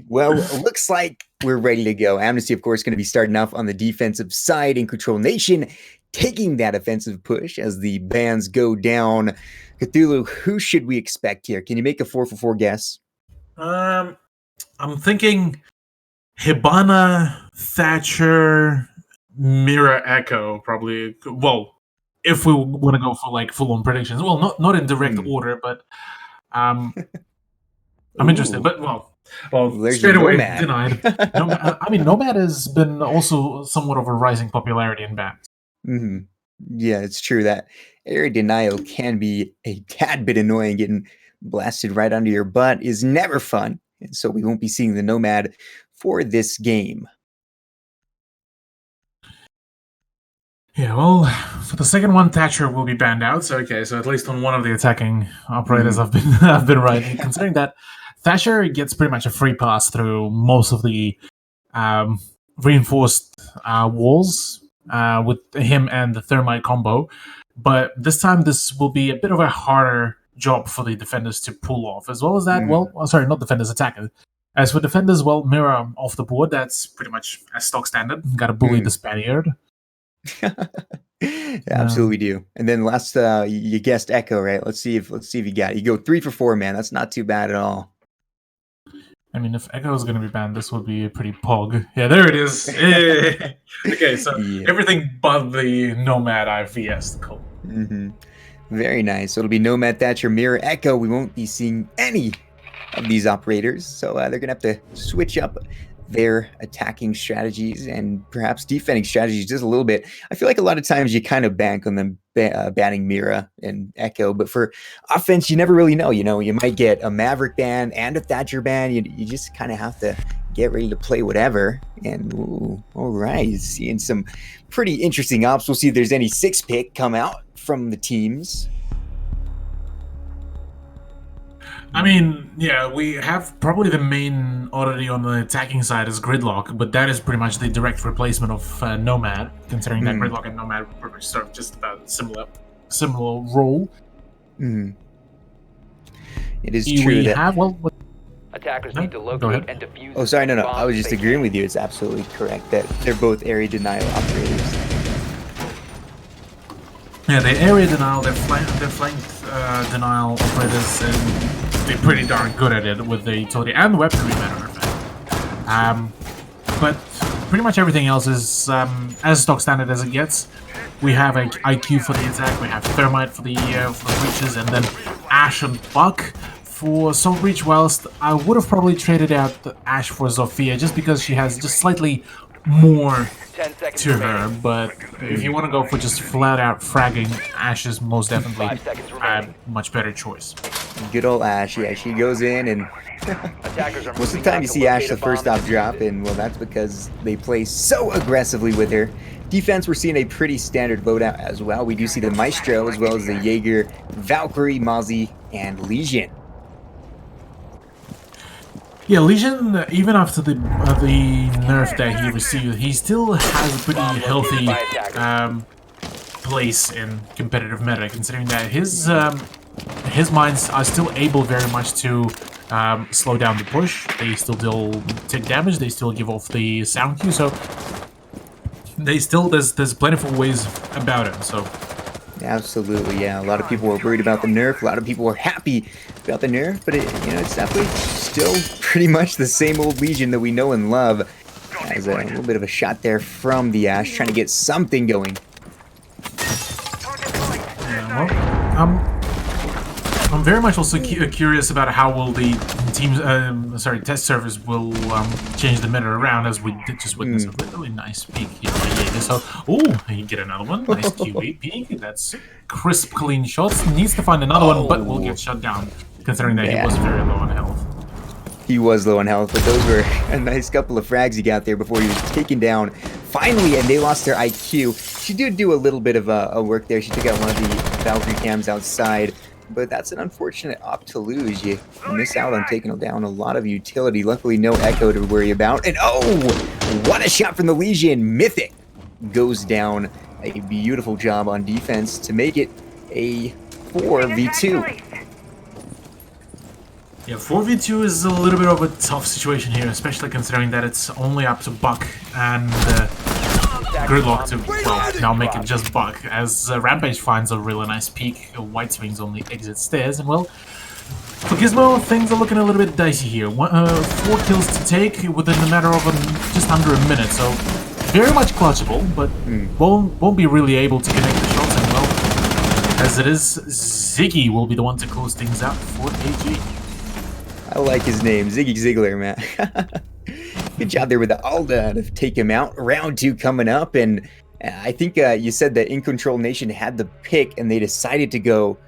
Well, looks like we're ready to go. Amnesty, of course, going to be starting off on the defensive side. InControl Nation taking that offensive push as the bans go down. Cthulhu, who should we expect here? Can you make a 4-for-4 guess? I'm thinking Hibana, Thatcher, Mira, Echo, probably. Well, if we want to go for like full-on predictions, well, not in direct order, but I'm interested. But well, straight away denied. Nomad has been also somewhat of a rising popularity in bans. Mm-hmm. Yeah, it's true that area denial can be a tad bit annoying. Getting blasted right under your butt is never fun, and so we won't be seeing the Nomad for this game. Yeah, well, for the second one, Thatcher will be banned out. So at least on one of the attacking operators, I've been right. Considering that Thatcher gets pretty much a free pass through most of the reinforced walls with him and the Thermite combo, but this time this will be a bit of a harder job for the defenders to pull off. As well as that, not defenders, attackers. As for defenders, Mira off the board, that's pretty much a stock standard. Got to bully the Spaniard. Absolutely do. And then last, you guessed Echo, right? Let's see if you got it. You go 3-for-4, man. That's not too bad at all. I mean, if Echo is going to be banned, this would be a pretty pog. Yeah, there it is. Okay, so everything but the Nomad IVS. Cool. Very nice. So it'll be Nomad, Thatcher, Mirror, Echo. We won't be seeing any of these operators, so they're going to have to switch up their attacking strategies and perhaps defending strategies just a little bit. I feel like a lot of times you kind of bank on them banning Mira and Echo, but for offense, you never really know. You know, you might get a Maverick ban and a Thatcher ban. You just kind of have to get ready to play whatever. And all right, seeing some pretty interesting ops. We'll see if there's any 6-pick come out from the teams. I mean, yeah, we have probably the main oddity on the attacking side is Gridlock, but that is pretty much the direct replacement of Nomad, considering that Gridlock and Nomad serve just about similar role. It is true that attackers need to locate and defuse. Oh, sorry, no. I was just agreeing with you. It's absolutely correct that they're both area denial operators. Yeah, the area denial, they're flanked denial operators, and they're pretty darn good at it with the utility and the weaponry, matter of fact. But pretty much everything else is as stock standard as it gets. We have a IQ for the attack, we have Thermite for the breaches, and then Ash and Buck for Soul Breach, whilst I would have probably traded out the Ash for Zofia just because she has just slightly more to her, but if you want to go for just flat-out fragging, Ash is most definitely a much better choice. Good old Ash, yeah, she goes in and most of the time you see Ash the first off drop, and well, that's because they play so aggressively with her. Defense, we're seeing a pretty standard loadout as well. We do see the Maestro as well as the Jaeger, Valkyrie, Mozzie, and Legion. Yeah, Legion, even after the nerf that he received, he still has a pretty healthy place in competitive meta, considering that his mines are still able very much to slow down the push. They still take damage, they still give off the sound cue, so there's plentiful ways about it, so... Absolutely, yeah. A lot of people were worried about the nerf. A lot of people were happy about the nerf, but it's definitely still pretty much the same old Legion that we know and love. As a little bit of a shot there from the Ash, trying to get something going. Yeah, well, I'm very much also curious about how will the test servers will change the meta around, as we did just witness a really nice peek here. So, you get another one. Nice QA peek. That's crisp, clean shots. Needs to find another one, but will get shut down, considering that he was very low on health. He was low on health, but those were a nice couple of frags he got there before he was taken down. Finally, and they lost their IQ. She did do a little bit of a work there. She took out one of the Valkyrie cams outside. But that's an unfortunate op to lose. You miss out on taking down a lot of utility. Luckily, no Echo to worry about. And what a shot from the Legion. Mythic goes down. A beautiful job on defense to make it a 4v2. Yeah, 4v2 is a little bit of a tough situation here, especially considering that it's only up to Buck and Gridlock to, well, now make it just Buck, as Rampage finds a really nice peek. White Swings on the exit stairs, and well, for Gizmo, things are looking a little bit dicey here. 4 kills to take within a matter of just under a minute, so very much clutchable, but won't be really able to connect the shots, and well, as it is, Ziggy will be the one to close things out for AG. I like his name, Ziggy Ziggler, man. Good job there with the Alda to take him out. Round 2 coming up, and I think you said that InControl Nation had the pick, and they decided to go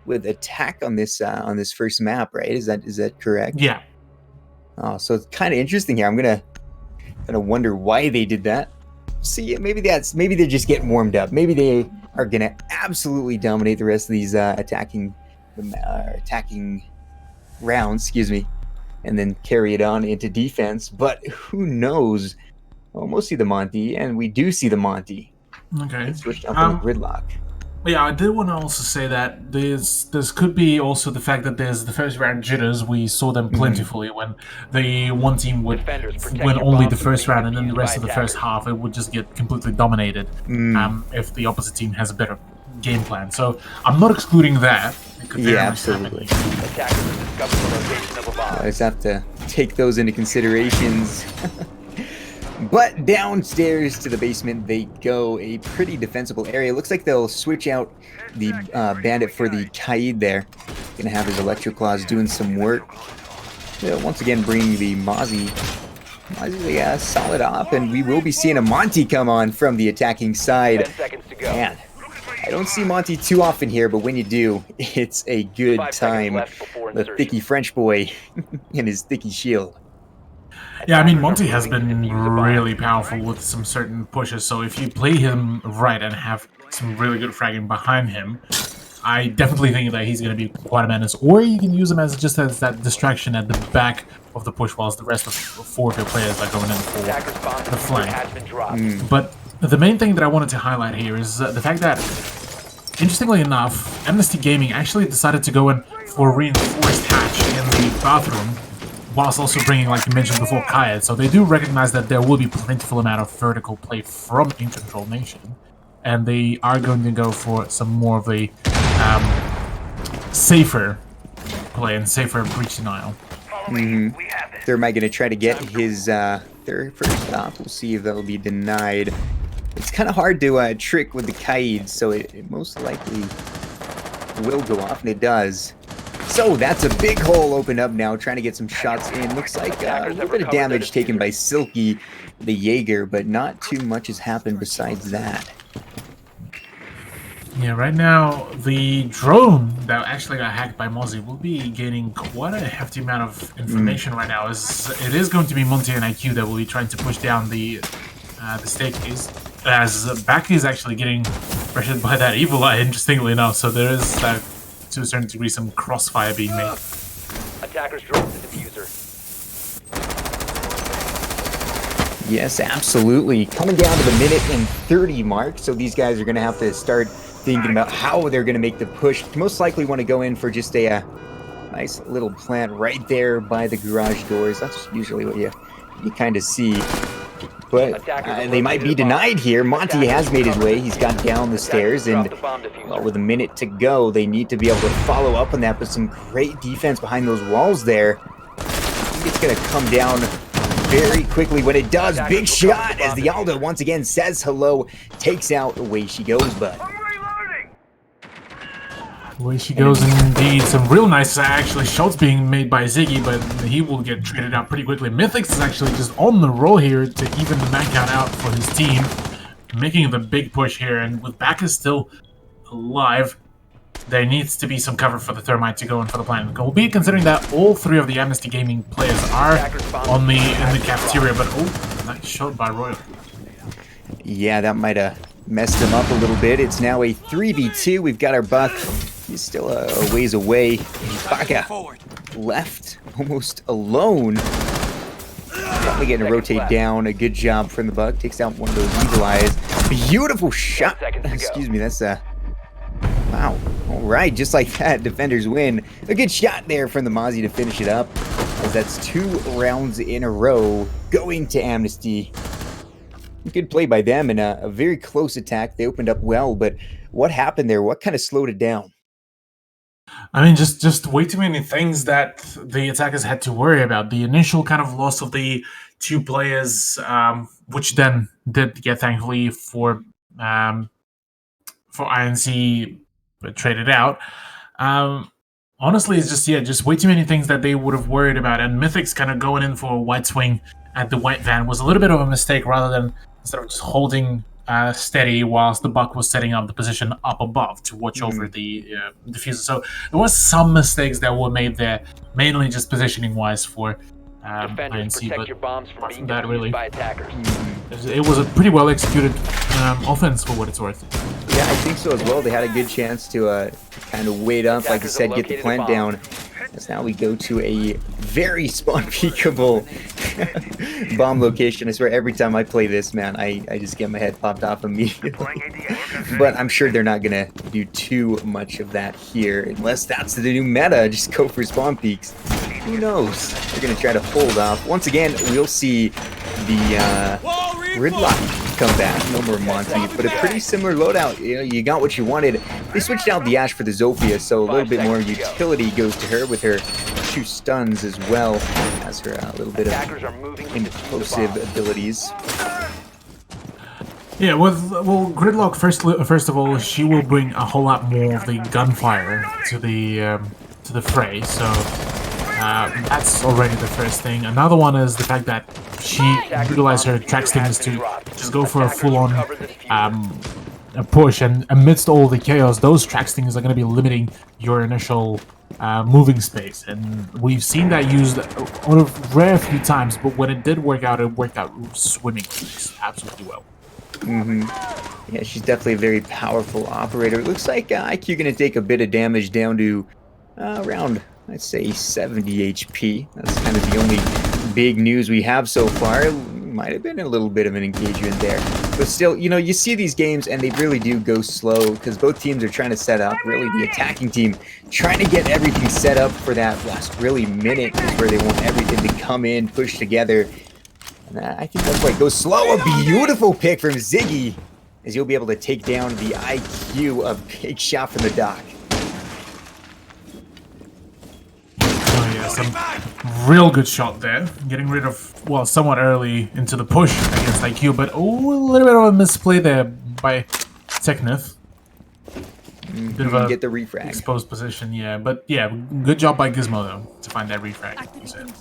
with attack on this first map, right? Is that correct? Yeah. Oh, so it's kind of interesting here. I'm gonna wonder why they did that. See, maybe they're just getting warmed up. Maybe they are gonna absolutely dominate the rest of these attacking rounds, excuse me, and then carry it on into defense. But who knows? Almost see the Monty, and we do see the Monty. Okay. It switched up on the Gridlock. Yeah, I did want to also say that this could be also the fact that there's the first round jitters. We saw them plentifully when the one team would win only the first round, and then the rest of the first half it would just get completely dominated if the opposite team has a better game plan. So I'm not excluding that. It could Yeah, absolutely. I just have to take those into considerations. But downstairs to the basement they go, a pretty defensible area. Looks like they'll switch out the bandit for the Kaid there. Gonna have his Electro Claws doing some work. They'll once again bring the Mozzie solid op, and we will be seeing a Monty come on from the attacking side. 10 seconds to go. Man, I don't see Monty too often here, but when you do, it's a good 5 seconds time. left before The insertion. thicky French boy and his thicky shield. Yeah, I mean, Monty has been really powerful with some certain pushes, so if you play him right and have some really good fragging behind him, I definitely think that he's going to be quite a menace. Or you can use him as just as that distraction at the back of the push whilst the rest of 4 of your players are going in for the flank. But the main thing that I wanted to highlight here is the fact that, interestingly enough, Amnesty Gaming actually decided to go in for a reinforced hatch in the bathroom, whilst also bringing, like you mentioned before, Kaid. So they do recognize that there will be plentiful amount of vertical play from InControl Nation, and they are going to go for some more of a safer play and safer breach denial. They're going to try to get his their first stop. We'll see if that'll be denied. It's kind of hard to trick with the Kaid, so it most likely will go off, and it does. So that's a big hole opened up now, trying to get some shots in. Looks like a little bit of damage taken by Silky, the Jaeger, but not too much has happened besides that. Yeah, right now, the drone that actually got hacked by Mozzie will be gaining quite a hefty amount of information right now, as it is going to be Monty and IQ that will be trying to push down the staircase, as Back is actually getting pressured by that Evil Eye, interestingly enough, so there is that, to a certain degree, some crossfire being made. Attackers drove the diffuser. Yes, absolutely. Coming down to the minute and 30 mark, so these guys are going to have to start thinking about how they're going to make the push. Most likely want to go in for just a nice little plant right there by the garage doors. That's usually what you kind of see. But they might be denied here. Monty has made his way. He's got down the stairs, and with a minute to go, they need to be able to follow up on that. But some great defense behind those walls there. I think it's going to come down very quickly. When it does, big shot as the Aldo once again says hello, takes out. Away she goes, bud. Away she goes, indeed. Some real nice, actually, shots being made by Ziggy, but he will get traded out pretty quickly. Mythix is actually just on the roll here to even the man count out for his team, making the big push here. And with Bacchus still alive, there needs to be some cover for the Thermite to go in for the plan. We'll be considering that all 3 of the Amnesty Gaming players are in the cafeteria, but nice shot by Royal. Yeah, that might have messed him up a little bit. It's now a 3v2. We've got our Buff. He's still a ways away. Baka left almost alone. Probably getting to rotate down. A good job from the Buck. Takes out one of those Evil Eyes. Beautiful shot. Excuse me, that's wow. All right, just like that, defenders win. A good shot there from the Mozzie to finish it up, as that's 2 rounds in a row going to Amnesty. Good play by them and a very close attack. They opened up well, but what happened there? What kind of slowed it down? I mean, just way too many things that the attackers had to worry about. The initial kind of loss of the 2 players, which then did get thankfully for INC traded out. Honestly, it's just way too many things that they would have worried about. And Mythic's kind of going in for a white swing at the white van was a little bit of a mistake, rather than instead of just holding steady whilst the Buck was setting up the position up above to watch over the diffuser. So there was some mistakes that were made there, mainly just positioning wise for Defenders, INC, protect but your bombs from apart being from that, defused really, by attackers. it was a pretty well executed offense for what it's worth. Yeah, I think so as well. They had a good chance to kind of wait up, like you said, get the plant down. As now we go to a very spawn peekable bomb location. I swear every time I play this, man, I just get my head popped off immediately. But I'm sure they're not going to do too much of that here, unless that's the new meta. Just go for spawn peaks. Who knows? They're going to try to hold off. Once again, we'll see the Gridlock come back. No more Monty, but a pretty similar loadout. You know, you got what you wanted. They switched out the Ash for the Zofia, so a little bit more utility goes to her with her 2 stuns as well as her a little bit of implosive abilities. Yeah, well, Gridlock first of all, she will bring a whole lot more of the gunfire to the fray. So that's already the first thing. Another one is the fact that she utilized her track stings to just go for a full-on a push, and amidst all the chaos, those track stings are going to be limiting your initial moving space, and we've seen that used on a rare few times, but when it did work out, it worked out swimmingly, absolutely well. Yeah, she's definitely a very powerful operator. It looks like IQ going to take a bit of damage down to around, I'd say, 70 HP. That's kind of the only big news we have so far. Might have been a little bit of an engagement there, but still, you know, you see these games and they really do go slow because both teams are trying to set up. Really, the attacking team trying to get everything set up for that last really minute is where they want everything to come in, push together. And I think that's why it goes slow. A beautiful pick from Ziggy, as you'll be able to take down the IQ. A big shot from the dock. Oh yeah, some real good shot there. Getting rid of, well, somewhat early into the push against IQ, but a little bit of a misplay there by Teknith. Bit of a get the refrag. Exposed position, yeah. But yeah, good job by Gizmo though to find that refrag. He said.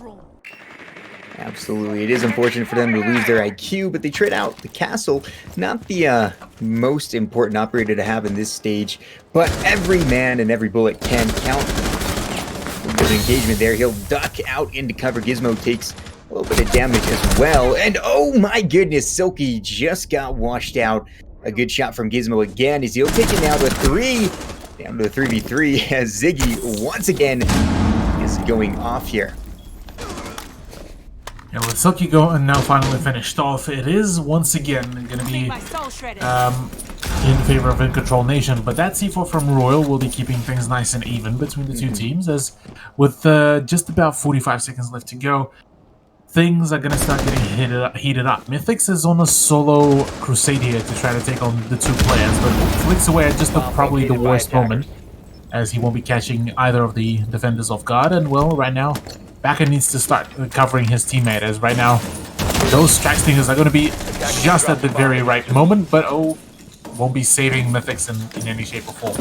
Absolutely. It is unfortunate for them to lose their IQ, but they trade out the castle. Not the most important operator to have in this stage, but every man and every bullet can count. Good engagement there. He'll duck out into cover. Gizmo takes a little bit of damage as well. And oh my goodness, Silky just got washed out. A good shot from Gizmo again as he'll take it down to 3. Down to a 3v3 as Ziggy once again is going off here. Yeah, with Silky going now finally finished off, it is once again going to be in favor of InControl Nation, but that C4 from Royal will be keeping things nice and even between the two teams, as with just about 45 seconds left to go, things are going to start getting heated up. Mythix is on a solo crusade here to try to take on the 2 players, but flicks away at just probably the worst moment, as he won't be catching either of the defenders off guard, and well, right now, Baka needs to start covering his teammate, as right now, those track stingers are going to be just at the very right moment, but won't be saving Mythix in any shape or form.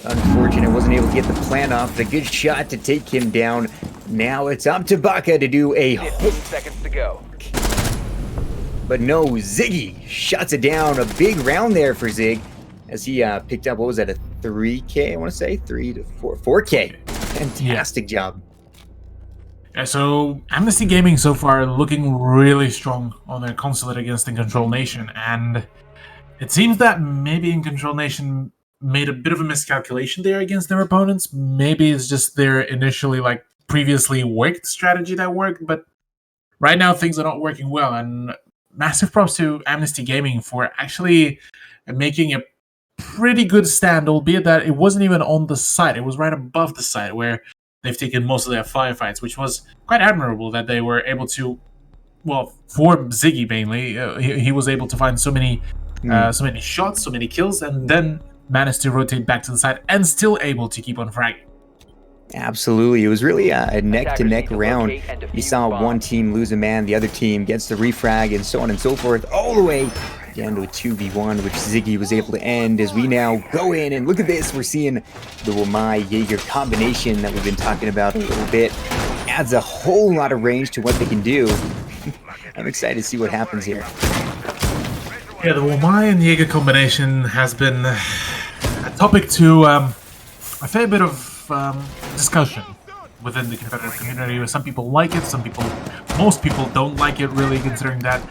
Unfortunate, wasn't able to get the plan off. A good shot to take him down. Now it's up to Baka to do a 15 seconds to go. But no, Ziggy shuts it down. A big round there for Zig, as he picked up, what was that, a 3K, I want to say? 3 to 4, 4K. Fantastic job. Yeah, so Amnesty Gaming so far looking really strong on their consulate against InControl Nation, and it seems that maybe InControl Nation made a bit of a miscalculation there against their opponents. Maybe it's just their initially, like, previously worked strategy that worked, but right now things are not working well, and massive props to Amnesty Gaming for actually making a pretty good stand, albeit that it wasn't even on the site. It was right above the site where they've taken most of their firefights, which was quite admirable that they were able to. Well, for Ziggy mainly, he was able to find so many shots, so many kills, and then managed to rotate back to the side and still able to keep on fragging. Absolutely. It was really a neck-to-neck round. You saw one team lose a man, the other team gets the refrag, and so on and so forth, all the way down to a 2v1, which Ziggy was able to end. As we now go in, and look at this, we're seeing the Wamai Jaeger combination that we've been talking about a little bit. Adds a whole lot of range to what they can do. I'm excited to see what happens here. Yeah, the Wamai and Jaeger combination has been a topic to a fair bit of discussion within the competitive community. Some people like it, most people don't like it, really, considering that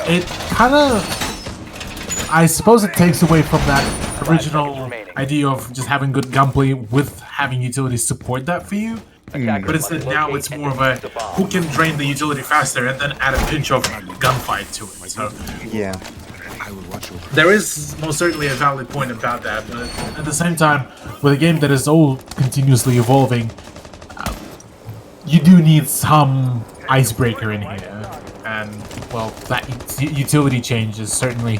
it kind of, I suppose it takes away from that original idea of just having good gunplay with having utilities support that for you. But instead now it's more of a who can drain the utility faster and then add a pinch of gunfight to it. So yeah, there is most certainly a valid point about that, but at the same time, with a game that is all continuously evolving, you do need some icebreaker in here, and well, that utility change is certainly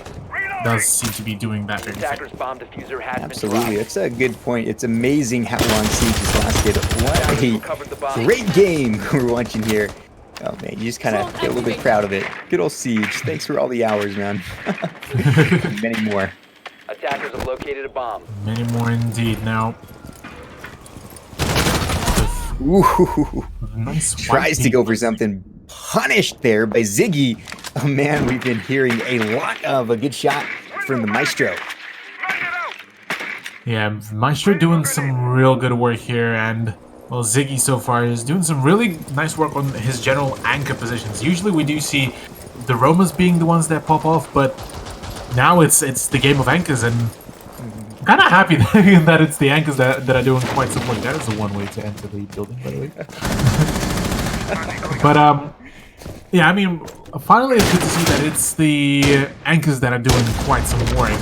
does seem to be doing that very thing. Absolutely, that's a good point. It's amazing how long Siege has lasted. What a great game we're watching here. Oh man, you just kind of get a little bit proud of it. Good old Siege. Thanks for all the hours, man. Many more. Attackers have located a bomb. Many more indeed. Now, ooh, nice tries to go for something. Punished there by Ziggy. Oh man, we've been hearing a lot of a good shot from the Maestro. Yeah, Maestro doing some real good work here, and well, Ziggy so far is doing some really nice work on his general anchor positions. Usually we do see the Romas being the ones that pop off, but now it's the game of anchors, and I'm kind of happy that it's the anchors that are doing quite some work. That is the one way to enter the building, by the way. But yeah, I mean, finally it's good to see that it's the anchors that are doing quite some work.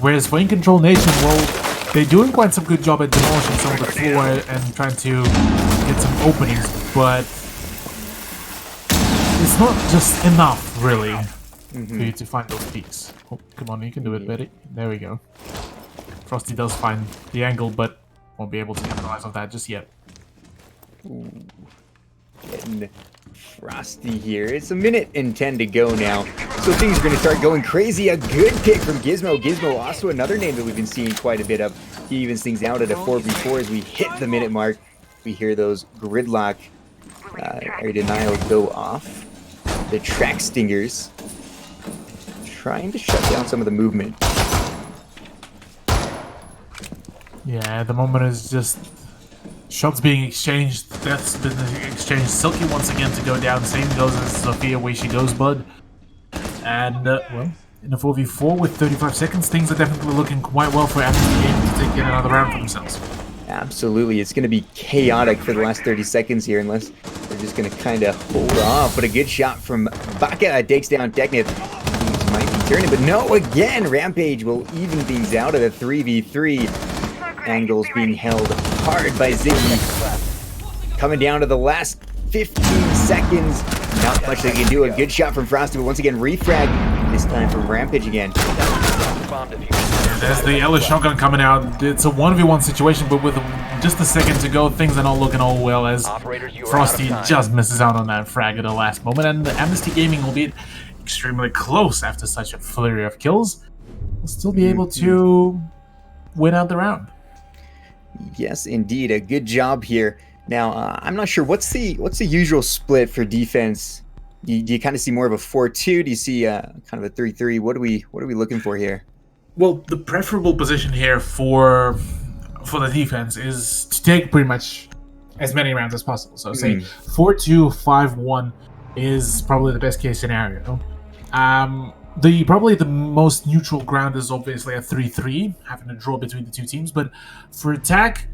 Whereas for InControl Nation, well, they're doing quite some good job at demolishing some of the floor and trying to get some openings, but it's not just enough, really, for you to find those peaks. Oh, come on, you can do it, Betty. There we go. Frosty does find the angle, but won't be able to capitalize on that just yet. Ooh. Getting frosty here. It's 1:10 to go now, so things are going to start going crazy. A good pick from Gizmo. Gizmo, also another name that we've been seeing quite a bit of. He evens things out at a 4v4 as we hit the minute mark. We hear those gridlock area denial go off. The track stingers trying to shut down some of the movement. Yeah, at the moment is just shots being exchanged, deaths been exchanged. Silky once again to go down. Same goes as Sophia, where she goes, bud. And, well, in a 4v4 with 35 seconds, things are definitely looking quite well for Amnesty Game to take in another round for themselves. Absolutely. It's going to be chaotic for the last 30 seconds here, unless they're just going to kind of hold off. But a good shot from Baka takes down Teknith. Things might be turning, but no, again, Rampage will even things out at a 3v3. Angles being held hard by Ziggy. Coming down to the last 15 seconds. Not much they can do. A good shot from Frosty, but once again, refrag. This time from Rampage again. There's the Ellis shotgun coming out. It's a 1v1 situation, but with just a second to go, things are not looking all well as Frosty just misses out on that frag at the last moment. And the Amnesty Gaming, albeit extremely close after such a flurry of kills, will still be able to win out the round. Yes, indeed. A good job here. Now, I'm not sure what's the usual split for defense. Do you kind of see more of a 4-2? Do you see kind of a 3-3? What are we looking for here? Well, the preferable position here for the defense is to take pretty much as many rounds as possible. So say 4-2, 5-1 is probably the best case scenario. Probably the most neutral ground is obviously a 3-3, having a draw between the two teams. But for attack,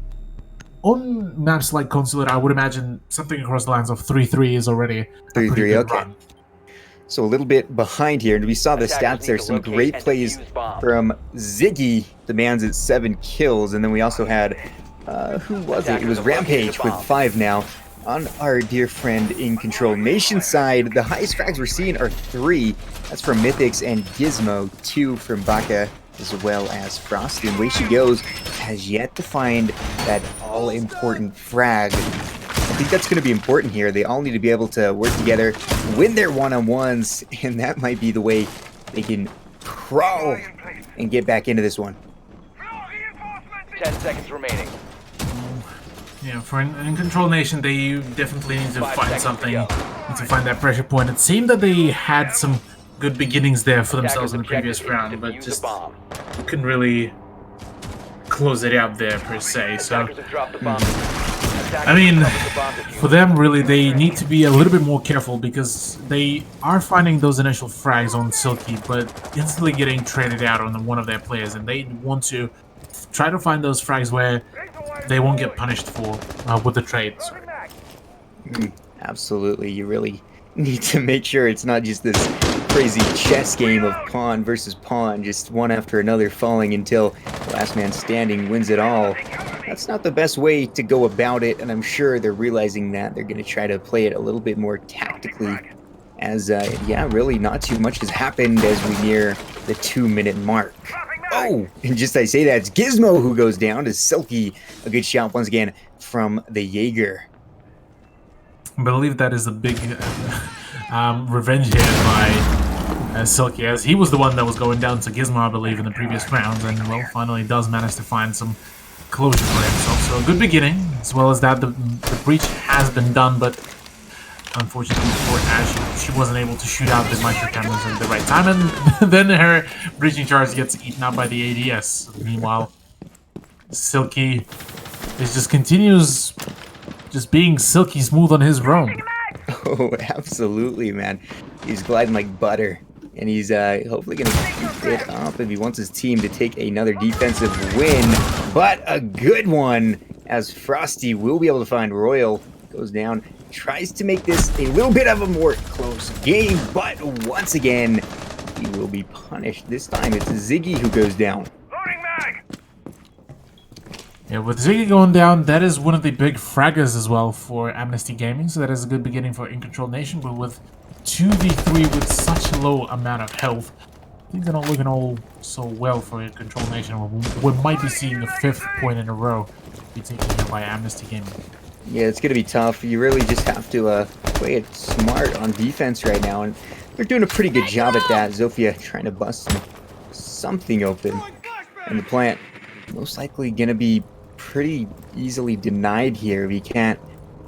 on maps like Consulate, I would imagine something across the lines of 3-3 is already 3-3. Okay. Run. So a little bit behind here, and we saw the stats there. Some great plays from Ziggy, demands at 7 kills, and then we also had, who was it? It was Rampage with 5 now. On our dear friend InControl Nation side, the highest frags we're seeing are 3. That's from Mythics and Gizmo, 2 from Baka, as well as Frosty. And way she goes, has yet to find that all-important frag. I think that's going to be important here. They all need to be able to work together, win their one-on-ones, and that might be the way they can crawl and get back into this one. 10 seconds remaining. Yeah, for an InControl Nation, they definitely need to find something, need to find that pressure point. It seemed that they had some good beginnings there for themselves in the previous round, but just couldn't really close it out there per se. So, I mean, for them, really, they need to be a little bit more careful because they are finding those initial frags on Silky, but instantly getting traded out on one of their players, and they want to try to find those frags where they won't get punished for with the trades. Absolutely, you really need to make sure it's not just this crazy chess game of pawn versus pawn, just one after another falling until the last man standing wins it all. That's not the best way to go about it, and I'm sure they're realizing that. They're going to try to play it a little bit more tactically, as, yeah, really not too much has happened as we near the 2-minute mark. Oh, and just I say that, it's Gizmo who goes down to Silky. A good shot once again from the Jaeger. I believe that is a big revenge hit by Silky, as he was the one that was going down to Gizmo, I believe, in the previous rounds, and, well, finally does manage to find some closure for himself. So a good beginning, as well as that the breach has been done, but unfortunately for Ash, she wasn't able to shoot out the micro cameras at the right time, and then her breaching charge gets eaten up by the ADS. Meanwhile, Silky just continues just being silky smooth on his roam. Oh, absolutely, man. He's gliding like butter, and he's hopefully going to keep it up if he wants his team to take another defensive win, but a good one, as Frosty will be able to find Royal. Goes down, tries to make this a little bit of a more close game, but once again, he will be punished. This time it's Ziggy who goes down. Yeah, with Ziggy going down, that is one of the big fraggers as well for Amnesty Gaming, so that is a good beginning for InControl Nation, but with 2v3 with such a low amount of health, things are not looking all so well for InControl Nation. We might be seeing the 5th point in a row be taken here by Amnesty Gaming. Yeah, it's going to be tough. You really just have to play it smart on defense right now, and they're doing a pretty good job at that. Zofia trying to bust something open, and the plant most likely going to be pretty easily denied here if he can't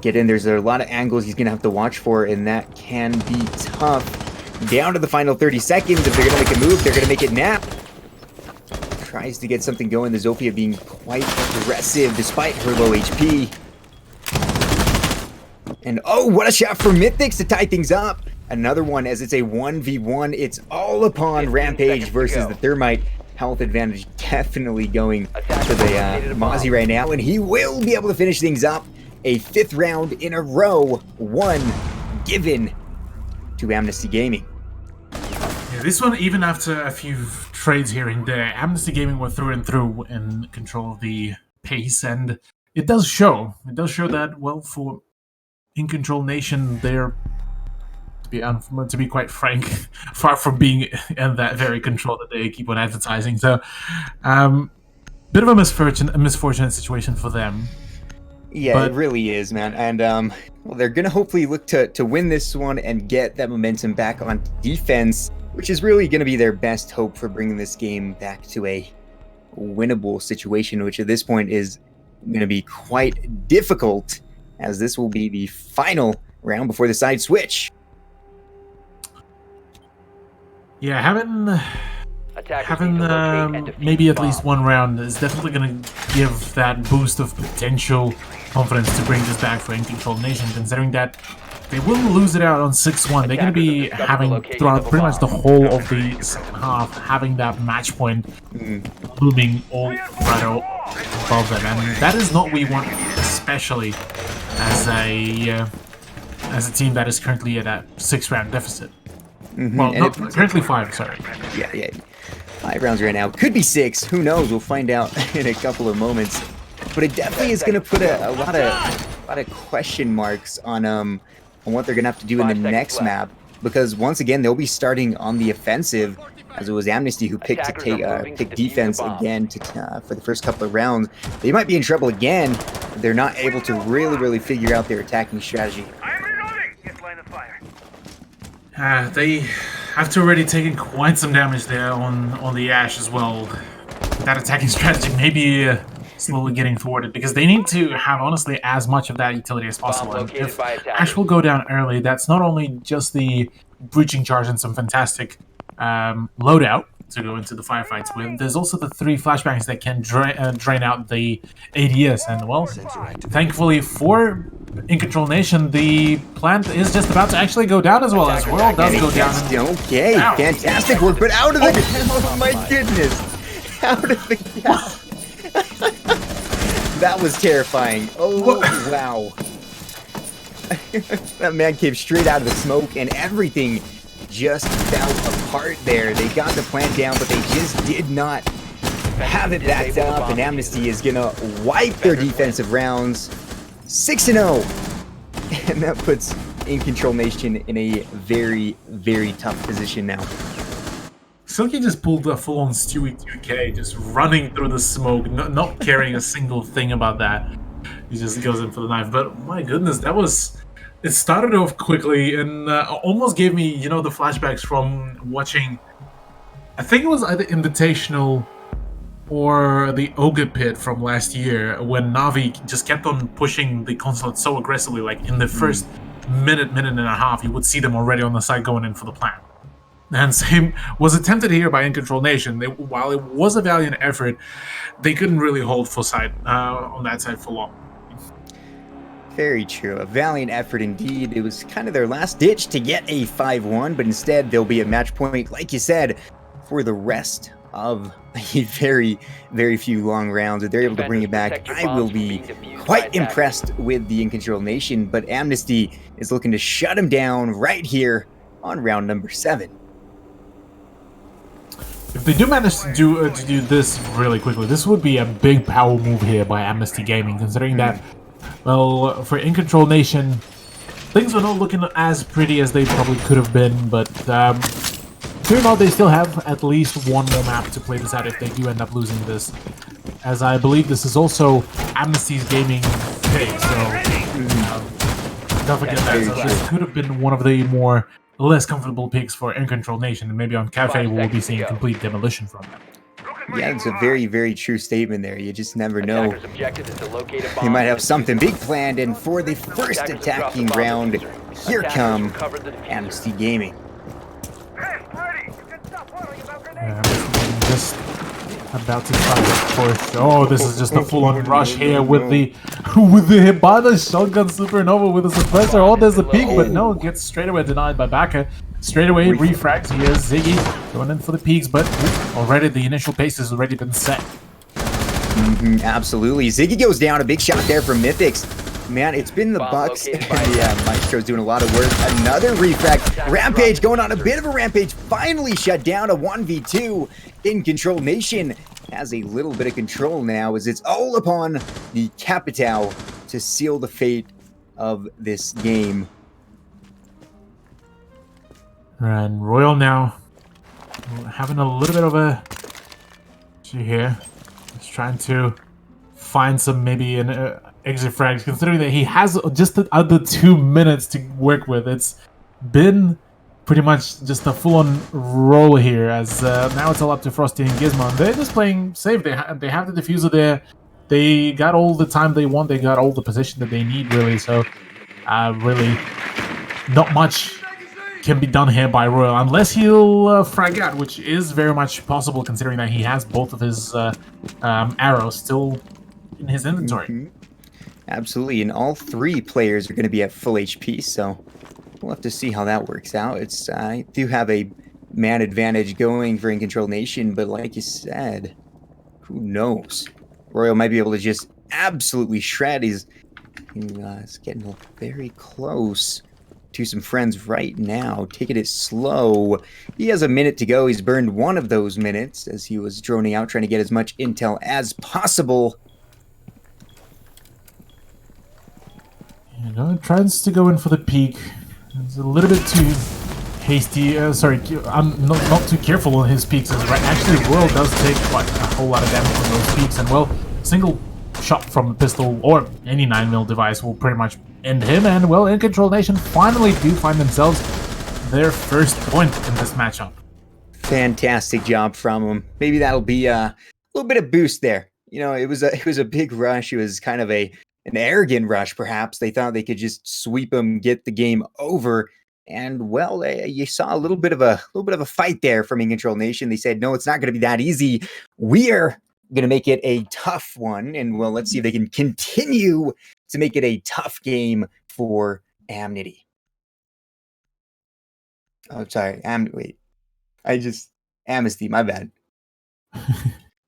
get in. There's a lot of angles he's going to have to watch for, and that can be tough. Down to the final 30 seconds. If they're going to make a move, they're going to make it nap. Tries to get something going. The Zofia being quite aggressive despite her low HP. And oh, what a shot from Mythics to tie things up. Another one, as it's a 1v1. It's all upon Rampage versus the Thermite. Health advantage definitely going to the Mozzie right now. And he will be able to finish things up. A 5th round in a row. One given to Amnesty Gaming. Yeah, this one, even after a few trades here and there, Amnesty Gaming were through and through in control of the pace. And it does show. It does show that, well, for InControl Nation, they're, to be quite frank, far from being in that very control that they keep on advertising. So, bit of a misfortunate situation for them. Yeah, but it really is, man. And well, they're gonna hopefully look to win this one and get that momentum back on defense, which is really gonna be their best hope for bringing this game back to a winnable situation, which at this point is gonna be quite difficult, as this will be the final round before the side switch. Yeah, having maybe at least one round is definitely going to give that boost of potential confidence to bring this back for InControl Nation, considering that they will lose it out on 6-1. They're going to be having, throughout pretty much the whole of the second half, having that match point looming all right above them. And that is not what we want, especially as a team that is currently at a 6-round deficit. Well, And not currently 5. Sorry. yeah. 5 rounds right now. Could be 6. Who knows? We'll find out in a couple of moments. But it definitely is going to put a lot of question marks on what they're going to have to do in the 5 seconds next left. map, because once again they'll be starting on the offensive, as it was Amnesty who picked to Attackers are moving to pick defuse the defense bomb. again for the first couple of rounds. They might be in trouble again if they're not able to really figure out their attacking strategy. I'm reloading! Get line of fire. They have to already taken quite some damage there on the Ash as well. That attacking strategy may be slowly getting thwarted, because they need to have, honestly, as much of that utility as possible. And located if by attackers. Ash will go down early, that's not only just the breaching charge and some fantastic loadout to go into the firefights with, there's also the 3 flashbangs that can drain out the ADS. And, well, thankfully for InControl Nation, the plant is just about to actually go down as well, as Royal does go down. Okay, Ow. fantastic work, but out of the oh my goodness, out of the that was terrifying. Oh wow. That man came straight out of the smoke and everything just fell apart there. They got the plant down, but they just did not have it backed up, and Amnesty is gonna wipe their defensive rounds 6-0. And that puts InControl Nation in a very tough position now. Silky just pulled a full-on Stewie 2K, just running through the smoke, not caring a single thing about that. He just goes in for the knife. But my goodness, that was... It started off quickly and almost gave me, you know, the flashbacks from watching... I think it was either Invitational or the Ogre Pit from last year, when Navi just kept on pushing the Consulate so aggressively. Like in the first minute and a half, you would see them already on the side going in for the plant. And same was attempted here by InControl Nation. While it was a valiant effort, they couldn't really hold full side on that side for long. Very true. A valiant effort indeed. It was kind of their last ditch to get a 5-1, but instead they'll be at match point, like you said, for the rest of a very few long rounds. If they're able to bring it back, I will be quite impressed with the InControl Nation, but Amnesty is looking to shut him down right here on round number 7. If they do manage to do this really quickly, this would be a big power move here by Amnesty Gaming, considering that, well, for InControl Nation, things are not looking as pretty as they probably could have been, but fear not, they still have at least one more map to play this out if they do end up losing this, as I believe this is also Amnesty's gaming pick, so don't forget that. So this could have been one of the less comfortable picks for InControl Nation, and maybe on Cafe we'll be seeing complete demolition from them. Yeah, it's a very true statement there. You just never know. Attackers' objective is to locate a bomb. They might have something big planned, and for the first attacking round, here come Amnesty Gaming. Hey, Freddy! You can stop worrying about grenades! Amnesty just about to try to push. Oh, this is just a full-on rush here with the Hibana shotgun supernova with a suppressor. Oh, there's a peek, but no, gets straight away denied by Baka. Straight away refrags here. Ziggy going in for the peaks, but already the initial pace has already been set. Absolutely. Ziggy goes down. A big shot there from Mythics. Man, it's been the Bucks and the Maestro's doing a lot of work. Another refrag. Rampage going on a bit of a rampage. Finally shut down. A 1v2. InControl Nation has a little bit of control now, as it's all upon the Capitao to seal the fate of this game. And Royal now having a little bit of a issue here. He's trying to find some maybe an exit frags, considering that he has just the other 2 minutes to work with. It's been pretty much just a full-on roll here, as now it's all up to Frosty and Gizmo. They're just playing safe. They have the diffuser there. They got all the time they want. They got all the position that they need, really. So really not much can be done here by Royal, unless he'll frag out, which is very much possible, considering that he has both of his arrows still in his inventory. Absolutely, and all 3 players are going to be at full HP, so we'll have to see how that works out. I do have a man advantage going for InControl Nation, but like you said, who knows? Royal might be able to just absolutely shred. He's getting very close to some friends right now, taking it slow. He has a minute to go. He's burned one of those minutes as he was droning out, trying to get as much intel as possible. You know, tries to go in for the peak. It's a little bit too hasty. Sorry, I'm not too careful on his peaks. As right, actually, Royal does take quite a whole lot of damage on those peaks, and well, single shot from a pistol or any 9mm device will pretty much end him. And well, InControl Nation finally do find themselves their first point in this matchup. Fantastic job from him. Maybe that'll be a little bit of boost there. You know, it was a big rush. It was kind of an arrogant rush, perhaps. They thought they could just sweep him, get the game over. And well, you saw a little bit of a fight there from InControl Nation. They said, no, it's not going to be that easy. We're going to make it a tough one. And well, let's see if they can continue to make it a tough game for Amnesty. Oh, sorry. Amnesty, my bad.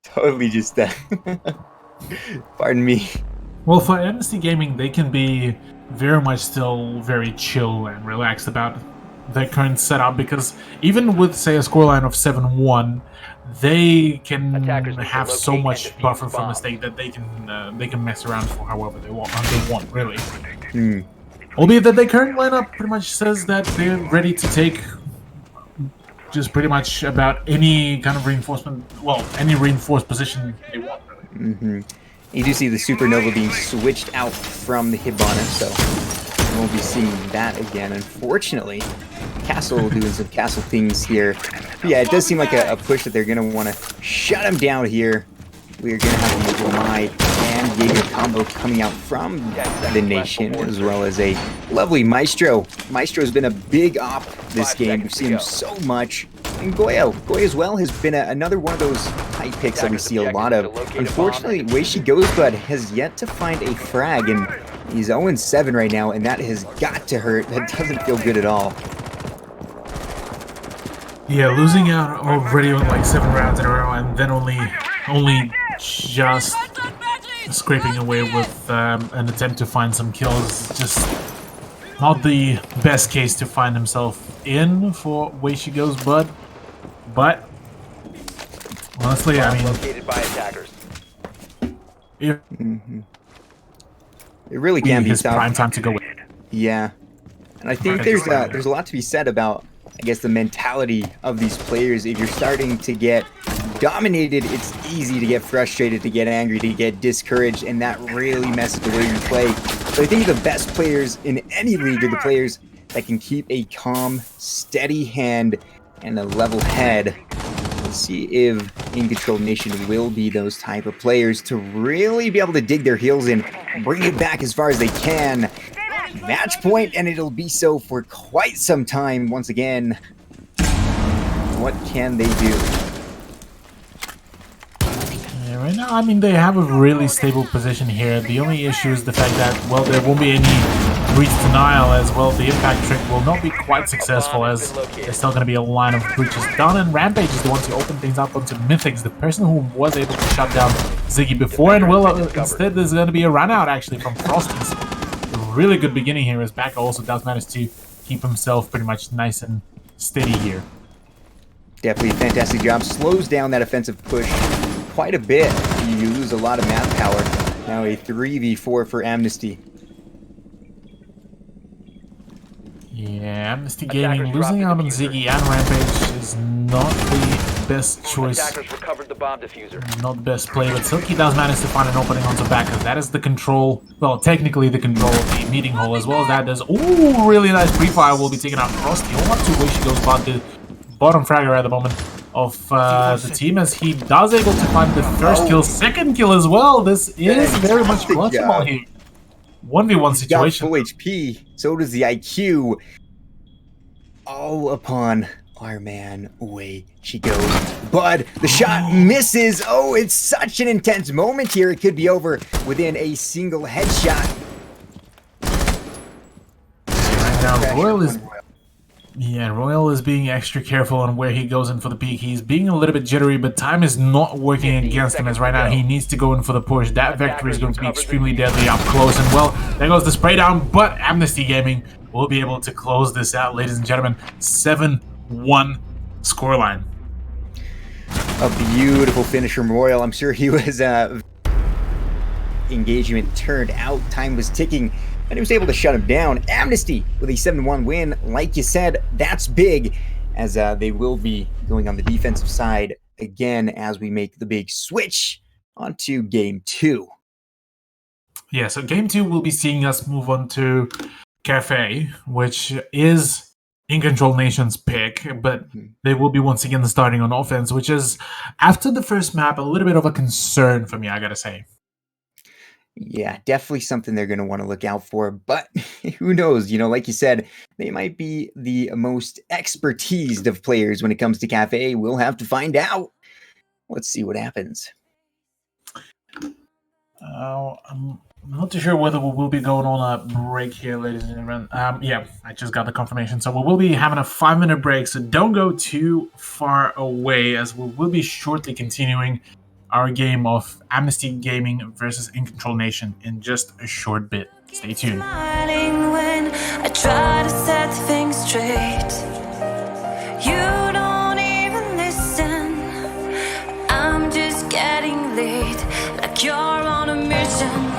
Totally just, pardon me. Well, for Amnesty Gaming, they can be very much still very chill and relaxed about their current setup, because even with, say, a scoreline of 7-1, they can have so much buffer for mistake that they can mess around for however they want, really. Albeit that their current lineup pretty much says that they're ready to take just pretty much about any kind of reinforcement, well, any reinforced position they want, really. You do see the Supernova being switched out from the Hibana, so we won't be seeing that again, unfortunately. Castle doing some castle things here. But yeah, it does seem like a push that they're going to want to shut him down here. We're going to have a Mai and Jaeger combo coming out from the Nation, as well as a lovely Maestro. Maestro's been a big op this game. We've seen him so much. And Goyo as well has been another one of those tight picks that we see a lot of. Unfortunately, way she goes, Bud has yet to find a frag, and he's 0-7 right now, and that has got to hurt. That doesn't feel good at all. Yeah, losing out already on like 7 rounds in a row, and then only just scraping away with an attempt to find some kills. Just not the best case to find himself in for way she goes, Bud. But honestly, I mean, located by attackers. It really can be his tough. prime time to go with. Yeah, and I think there's a lot to be said about, I guess, the mentality of these players. If you're starting to get dominated, it's easy to get frustrated, to get angry, to get discouraged, and that really messes the way you play. So I think the best players in any league are the players that can keep a calm, steady hand and a level head. Let's see if InControl Nation will be those type of players to really be able to dig their heels in, bring it back as far as they can. Match point, and it'll be so for quite some time. Once again, what can they do? Yeah, right now, I mean, they have a really stable position here. The only issue is the fact that, well, there won't be any breach denial, as well. The impact trick will not be quite successful, as there's still going to be a line of breaches done, and Rampage is the one to open things up onto Mythics, the person who was able to shut down Ziggy before, and well, instead there's going to be a run out actually from Frosties. A really good beginning here, as Baka also does manage to keep himself pretty much nice and steady here. Definitely a fantastic job. Slows down that offensive push quite a bit. You lose a lot of map power. Now a 3v4 for Amnesty. Yeah, Amnesty Gaming losing out on Ziggy and Rampage is not the best choice. Attackers recovered the bomb diffuser. Not the best play, but Silky does manage to find an opening onto Baka. That is the control, well, technically the control of the meeting hole, as well as that does, ooh, really nice pre-fire will be taken out Frosty. All up to where she goes about the bottom fragger at the moment of the team, as he does able to find the first kill, second kill as well. This is very much clutchable here. 1v1 situation. Got full HP, so does the IQ. All upon our man, away she goes. But the shot misses. Oh, it's such an intense moment here. It could be over within a single headshot. Right now, Royal is being extra careful on where he goes in for the peak. He's being a little bit jittery, but time is not working against him, as right now he needs to go in for the push. That vector is going to be extremely deadly up close, and well, there goes the spray down, but Amnesty Gaming will be able to close this out, ladies and gentlemen. 7-1 scoreline. A beautiful finish from Royal. I'm sure he was engagement turned out. Time was ticking, and he was able to shut him down. Amnesty with a 7-1 win. Like you said, that's big, as they will be going on the defensive side again as we make the big switch onto game 2. Yeah, so game 2 will be seeing us move on to Cafe, which is InControl Nation's pick, but they will be once again starting on offense, which is, after the first map, a little bit of a concern for me, I gotta say. Yeah, definitely something they're going to want to look out for, but who knows? Like you said, they might be the most expertised of players when it comes to Cafe. We'll have to find out. Let's see what happens. I'm not too sure whether we will be going on a break here, ladies and gentlemen. Yeah, I just got the confirmation. So we will be having a 5-minute break, so don't go too far away, as we will be shortly continuing our game of Amnesty Gaming versus InControl Nation in just a short bit. Stay tuned. Smiling when I try to set things straight. You don't even listen. I'm just getting late, like you're on a mission.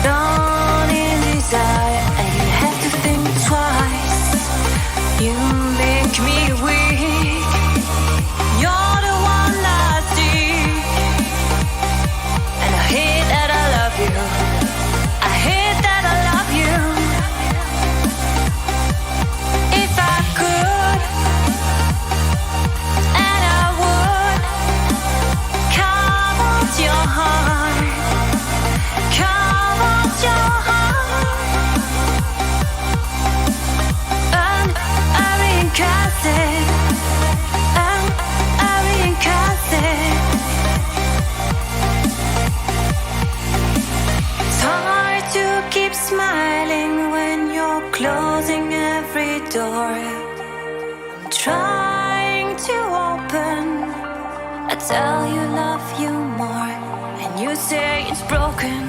Down in desire, and you have to think twice. You make me weak. You're the one I seek, and I hate that I love you. I hate that I love you. If I could, and I would, come on to your heart. Come on to your heart. And I reincarnate it. And I reincarnate it. It's hard to keep smiling when you're closing every door. I'm trying to open. I tell you love you more, and you say it's broken.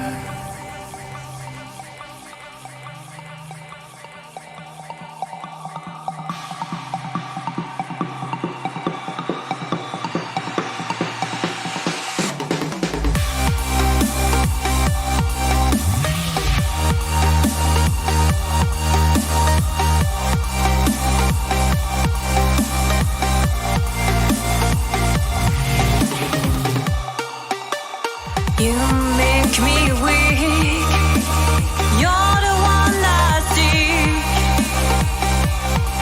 You make me weak. You're the one I seek,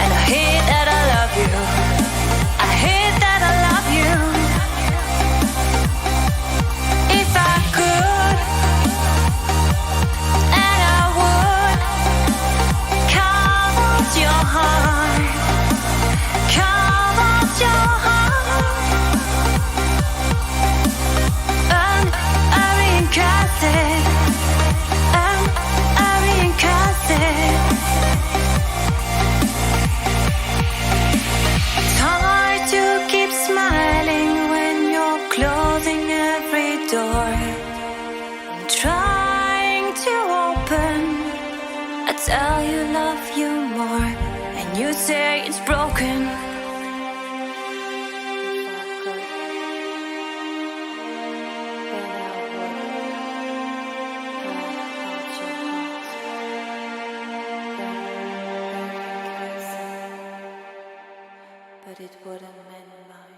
and I hate that I love you. I hate that I love you. If I could, and I would, come on to your heart. Come on to your heart. And I reincarnate. And I reincarnate. It's hard to keep smiling when you're closing every door. I'm trying to open. I tell you love you more, and you say it's broken. But it wouldn't mend mine.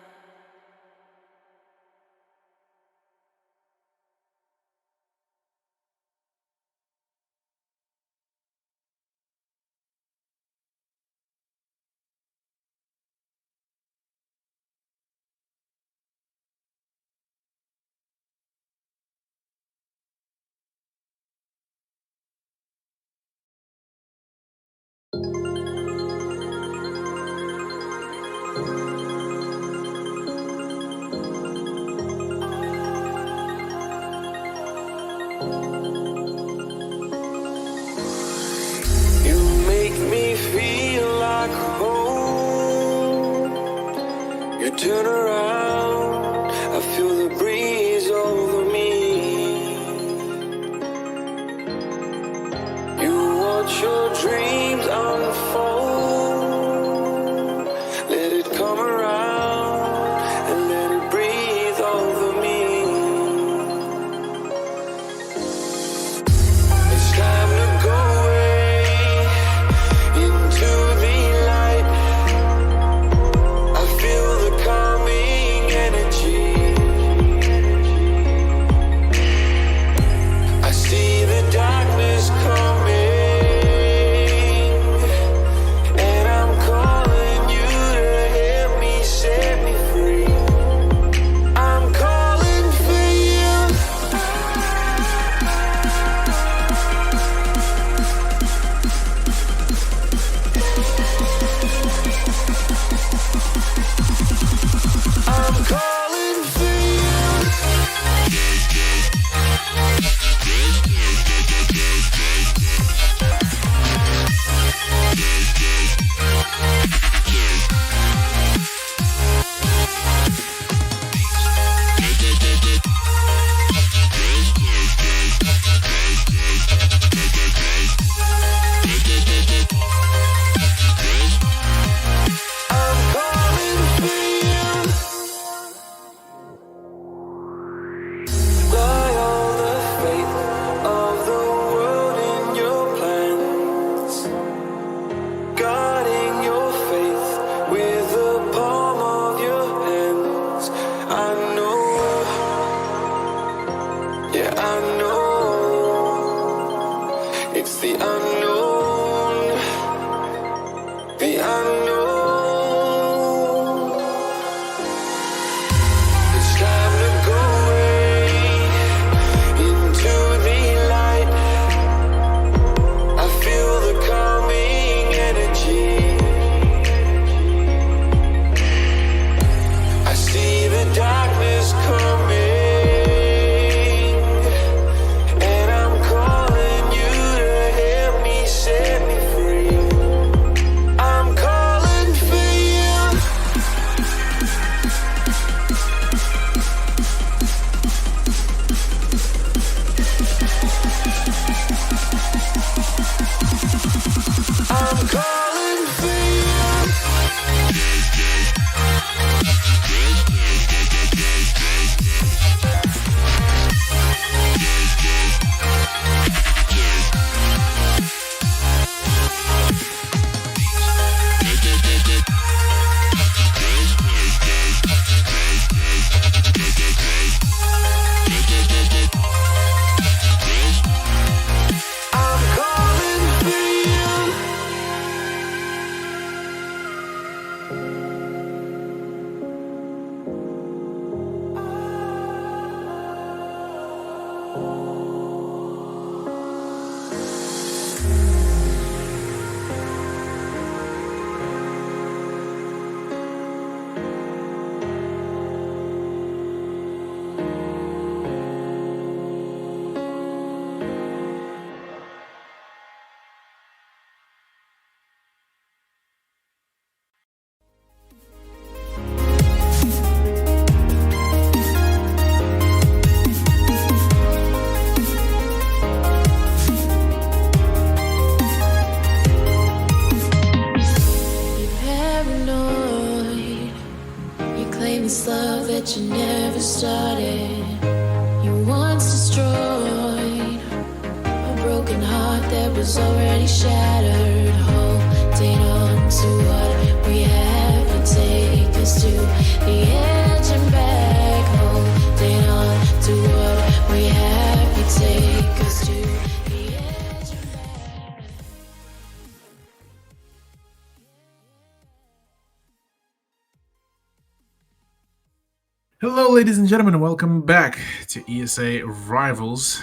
Hello, ladies and gentlemen, and welcome back to ESA Rivals.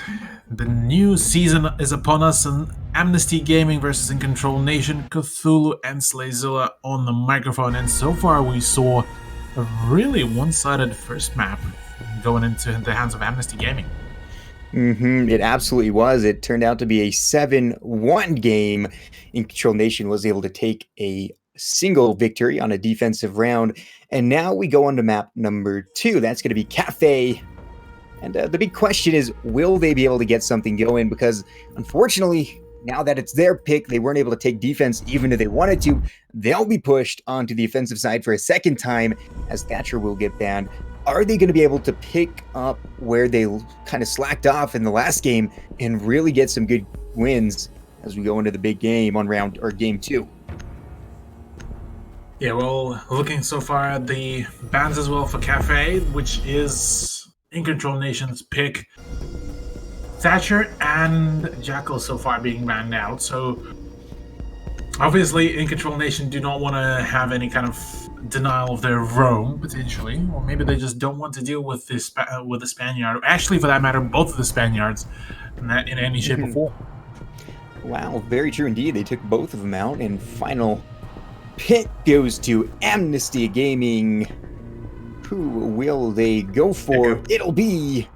The new season is upon us, and Amnesty Gaming versus InControl Nation, Cthulhu and Slayzilla on the microphone. And so far, we saw a really one-sided first map going into the hands of Amnesty Gaming. It absolutely was. It turned out to be a 7-1 game. InControl Nation was able to take a single victory on a defensive round. And now we go on to map number 2. That's going to be Cafe. And the big question is, will they be able to get something going? Because unfortunately, now that it's their pick, they weren't able to take defense even if they wanted to. They'll be pushed onto the offensive side for a second time as Thatcher will get banned. Are they going to be able to pick up where they kind of slacked off in the last game and really get some good wins as we go into the big game on game 2? Yeah, well, looking so far at the bans as well for Cafe, which is InControl Nation's pick. Thatcher and Jackal so far being banned out, so obviously InControl Nation do not want to have any kind of denial of their roam, potentially, or maybe they just don't want to deal with this with the Spaniard. Actually, for that matter, both of the Spaniards in any shape or form. Wow, very true indeed. They took both of them out, and final pick goes to Amnesty Gaming. Who will they go for? Echo. It'll be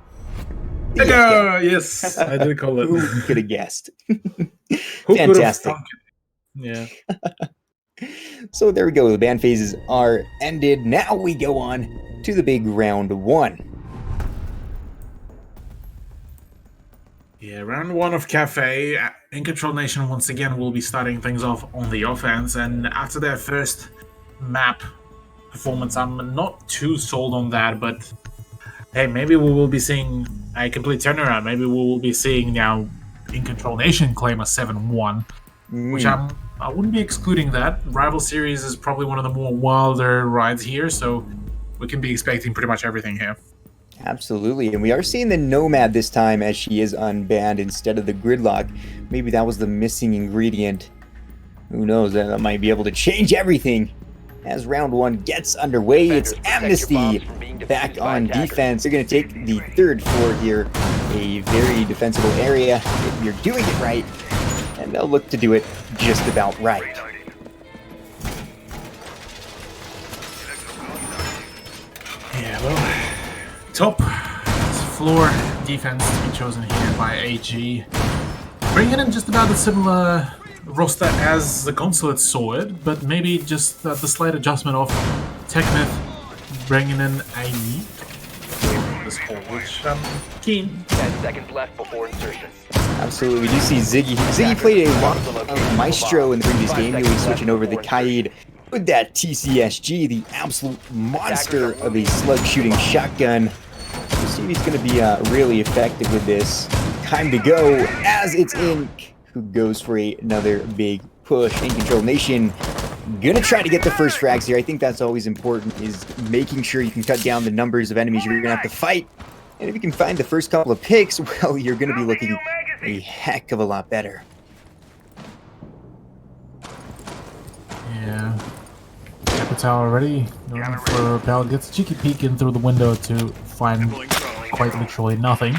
Echo! Yes, I did call it. Who could have guessed? Who could have Fantastic. thunk it? Yeah. So there we go. The ban phases are ended. Now we go on to the big round 1. Yeah, round 1 of Cafe. InControl Nation once again will be starting things off on the offense, and after their first map performance, I'm not too sold on that, but hey, maybe we will be seeing a complete turnaround. Maybe we will be seeing now InControl Nation claim a 7-1, which I wouldn't be excluding that. Rival Series is probably one of the more wilder rides here, so we can be expecting pretty much everything here. Absolutely, and we are seeing the Nomad this time as she is unbanned instead of the Gridlock. Maybe that was the missing ingredient. Who knows, that might be able to change everything. As round 1 gets underway, it's Amnesty back on defense. They're going to take the third floor here, a very defensible area if you're doing it right, and they'll look to do it just about right. Yeah, well, top floor defense to be chosen here by AG. Bringing in just about a similar roster as the Consulate saw it, but maybe just the slight adjustment of Techmeth bringing in a neat this hole, which I'm keen. 10 seconds left before insertion. Absolutely, we do see Ziggy. Ziggy played a lot of Maestro in the previous game. He'll be switching over to the Kaid with that TCSG, the absolute monster of a slug-shooting shotgun. We'll see if he's going to be really effective with this. Time to go as it's Ink, who goes for another big push. InControl Nation gonna try to get the first frags here. I think that's always important, is making sure you can cut down the numbers of enemies you're gonna have to fight. And if you can find the first couple of picks, well, you're gonna be looking a heck of a lot better. Yeah. Capital already going for Bell. Gets a cheeky peek in through the window to find quite literally nothing.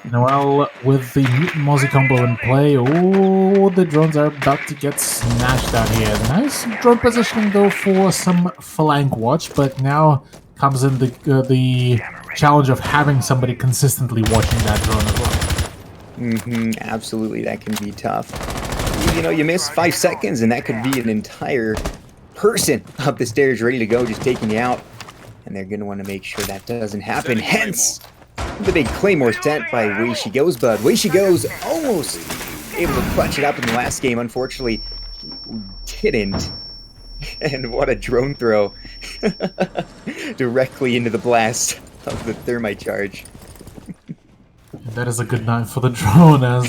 Noel with the Mutant Mozzie combo in play. Oh, the drones are about to get smashed out here. Nice drone positioning though for some flank watch, but now comes in the challenge of having somebody consistently watching that drone as well. Absolutely, that can be tough. You know, you miss 5 seconds and that could be an entire person up the stairs ready to go, just taking you out. And they're going to want to make sure that doesn't happen. Hence, the big Claymore set by Way She Goes, Bud. Way She Goes almost able to clutch it up in the last game. Unfortunately, didn't. And what a drone throw. Directly into the blast of the thermite charge. That is a good night for the drone, as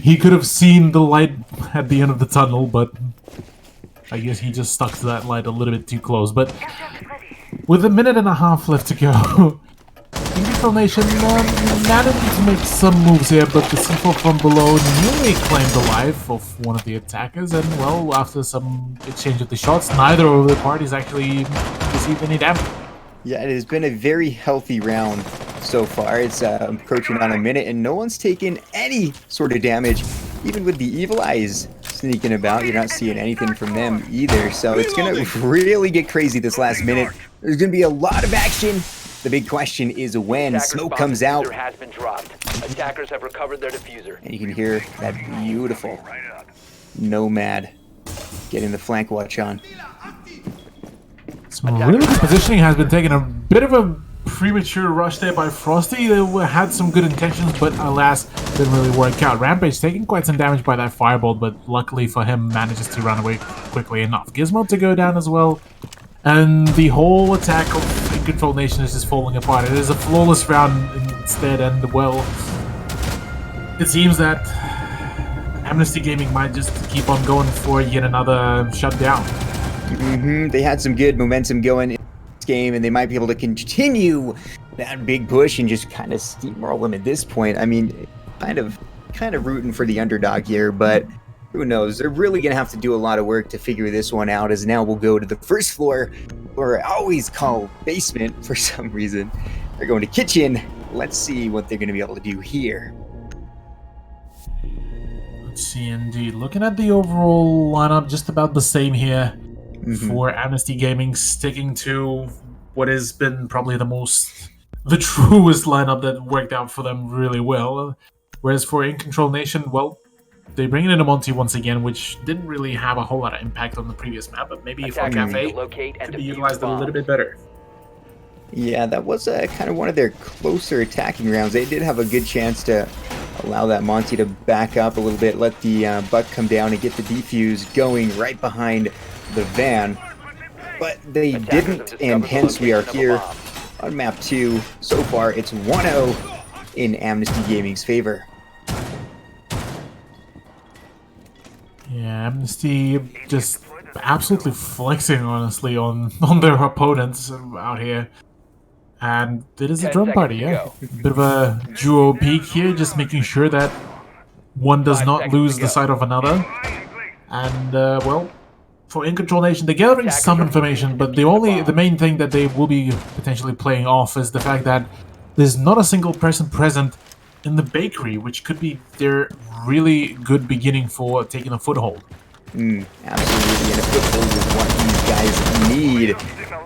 he could have seen the light at the end of the tunnel, but I guess he just stuck to that light a little bit too close. But with a minute and a half left to go, InControl Nation managed to make some moves here, but the C4 from below nearly claimed the life of one of the attackers, and well, after some exchange of the shots, neither of the parties actually received any damage. Yeah, it has been a very healthy round so far. It's approaching on a minute, and no one's taken any sort of damage. Even with the Evil Eyes sneaking about, you're not seeing anything from them either. So it's going to really get crazy this last minute. There's going to be a lot of action. The big question is when Attacker's smoke bomb comes out. diffuser has been dropped. Attackers have recovered their diffuser. And you can hear that beautiful Nomad getting the flank watch on. Some really good positioning has been taken. A bit of a premature rush there by Frosty. They had some good intentions, but alas, didn't really work out. Rampage taking quite some damage by that fireball, but luckily for him, manages to run away quickly enough. Gizmo to go down as well. And the whole attack of InControl Nation is just falling apart. It is a flawless round instead, and well, it seems that Amnesty Gaming might just keep on going for yet another shutdown. They had some good momentum going in this game, and they might be able to continue that big push and just kind of steamroll them at this point. I mean, kind of rooting for the underdog here, but who knows? They're really going to have to do a lot of work to figure this one out, as now we'll go to the first floor, or I always call basement for some reason. They're going to kitchen. Let's see what they're going to be able to do here. Let's see, indeed. Looking at the overall lineup, just about the same here for Amnesty Gaming, sticking to what has been probably the truest lineup that worked out for them really well. Whereas for InControl Nation, well, they bring in a Monty once again, which didn't really have a whole lot of impact on the previous map, but maybe for Cafe could be utilized a little bit better. Yeah, that was kind of one of their closer attacking rounds. They did have a good chance to allow that Monty to back up a little bit, let the buck come down and get the defuse going right behind the van. But they didn't, and hence we are here on map 2. So far, it's 1-0 in Amnesty Gaming's favor. Yeah, Amnesty just absolutely flexing, honestly, on their opponents out here. And it is a drum party, yeah. Bit of a duo peak here, just making sure that one does not lose the sight of another. And, well, for InControl Nation, they're gathering some information, but the main thing that they will be potentially playing off is the fact that there's not a single person present in the bakery, which could be their really good beginning for taking a foothold. Absolutely, and a foothold is what these guys need.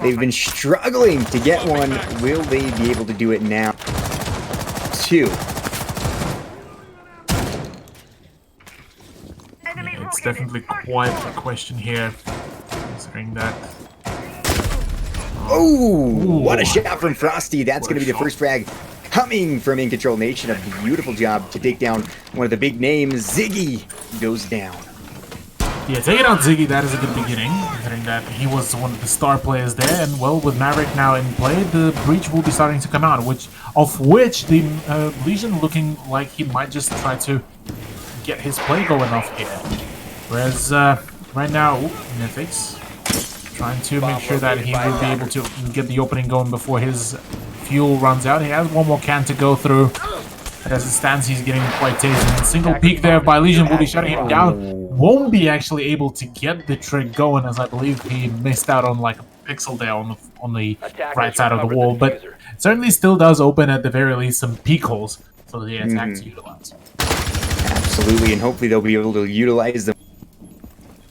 They've been struggling to get one. Will they be able to do it now? 2. Yeah, it's definitely quite a question here, considering that. Oh, what a shot from Frosty. That's going to be the first frag coming from InControl Nation. A beautiful job to take down one of the big names. Ziggy goes down. Yeah, taking out Ziggy, that is a good beginning, considering that he was one of the star players there. And, well, with Maverick now in play, the breach will be starting to come out, which the Legion looking like he might just try to get his play going off here. Whereas, right now, Mythics trying to make sure that he will be able to get the opening going before his fuel runs out. He has one more can to go through. But as it stands, he's getting quite tasty. Single peek there by Legion will be shutting him down. Won't be actually able to get the trick going, as I believe he missed out on like a pixel there on the right side of the wall. But it certainly still does open, at the very least, some peek holes for the attack to utilize. Absolutely, and hopefully they'll be able to utilize them.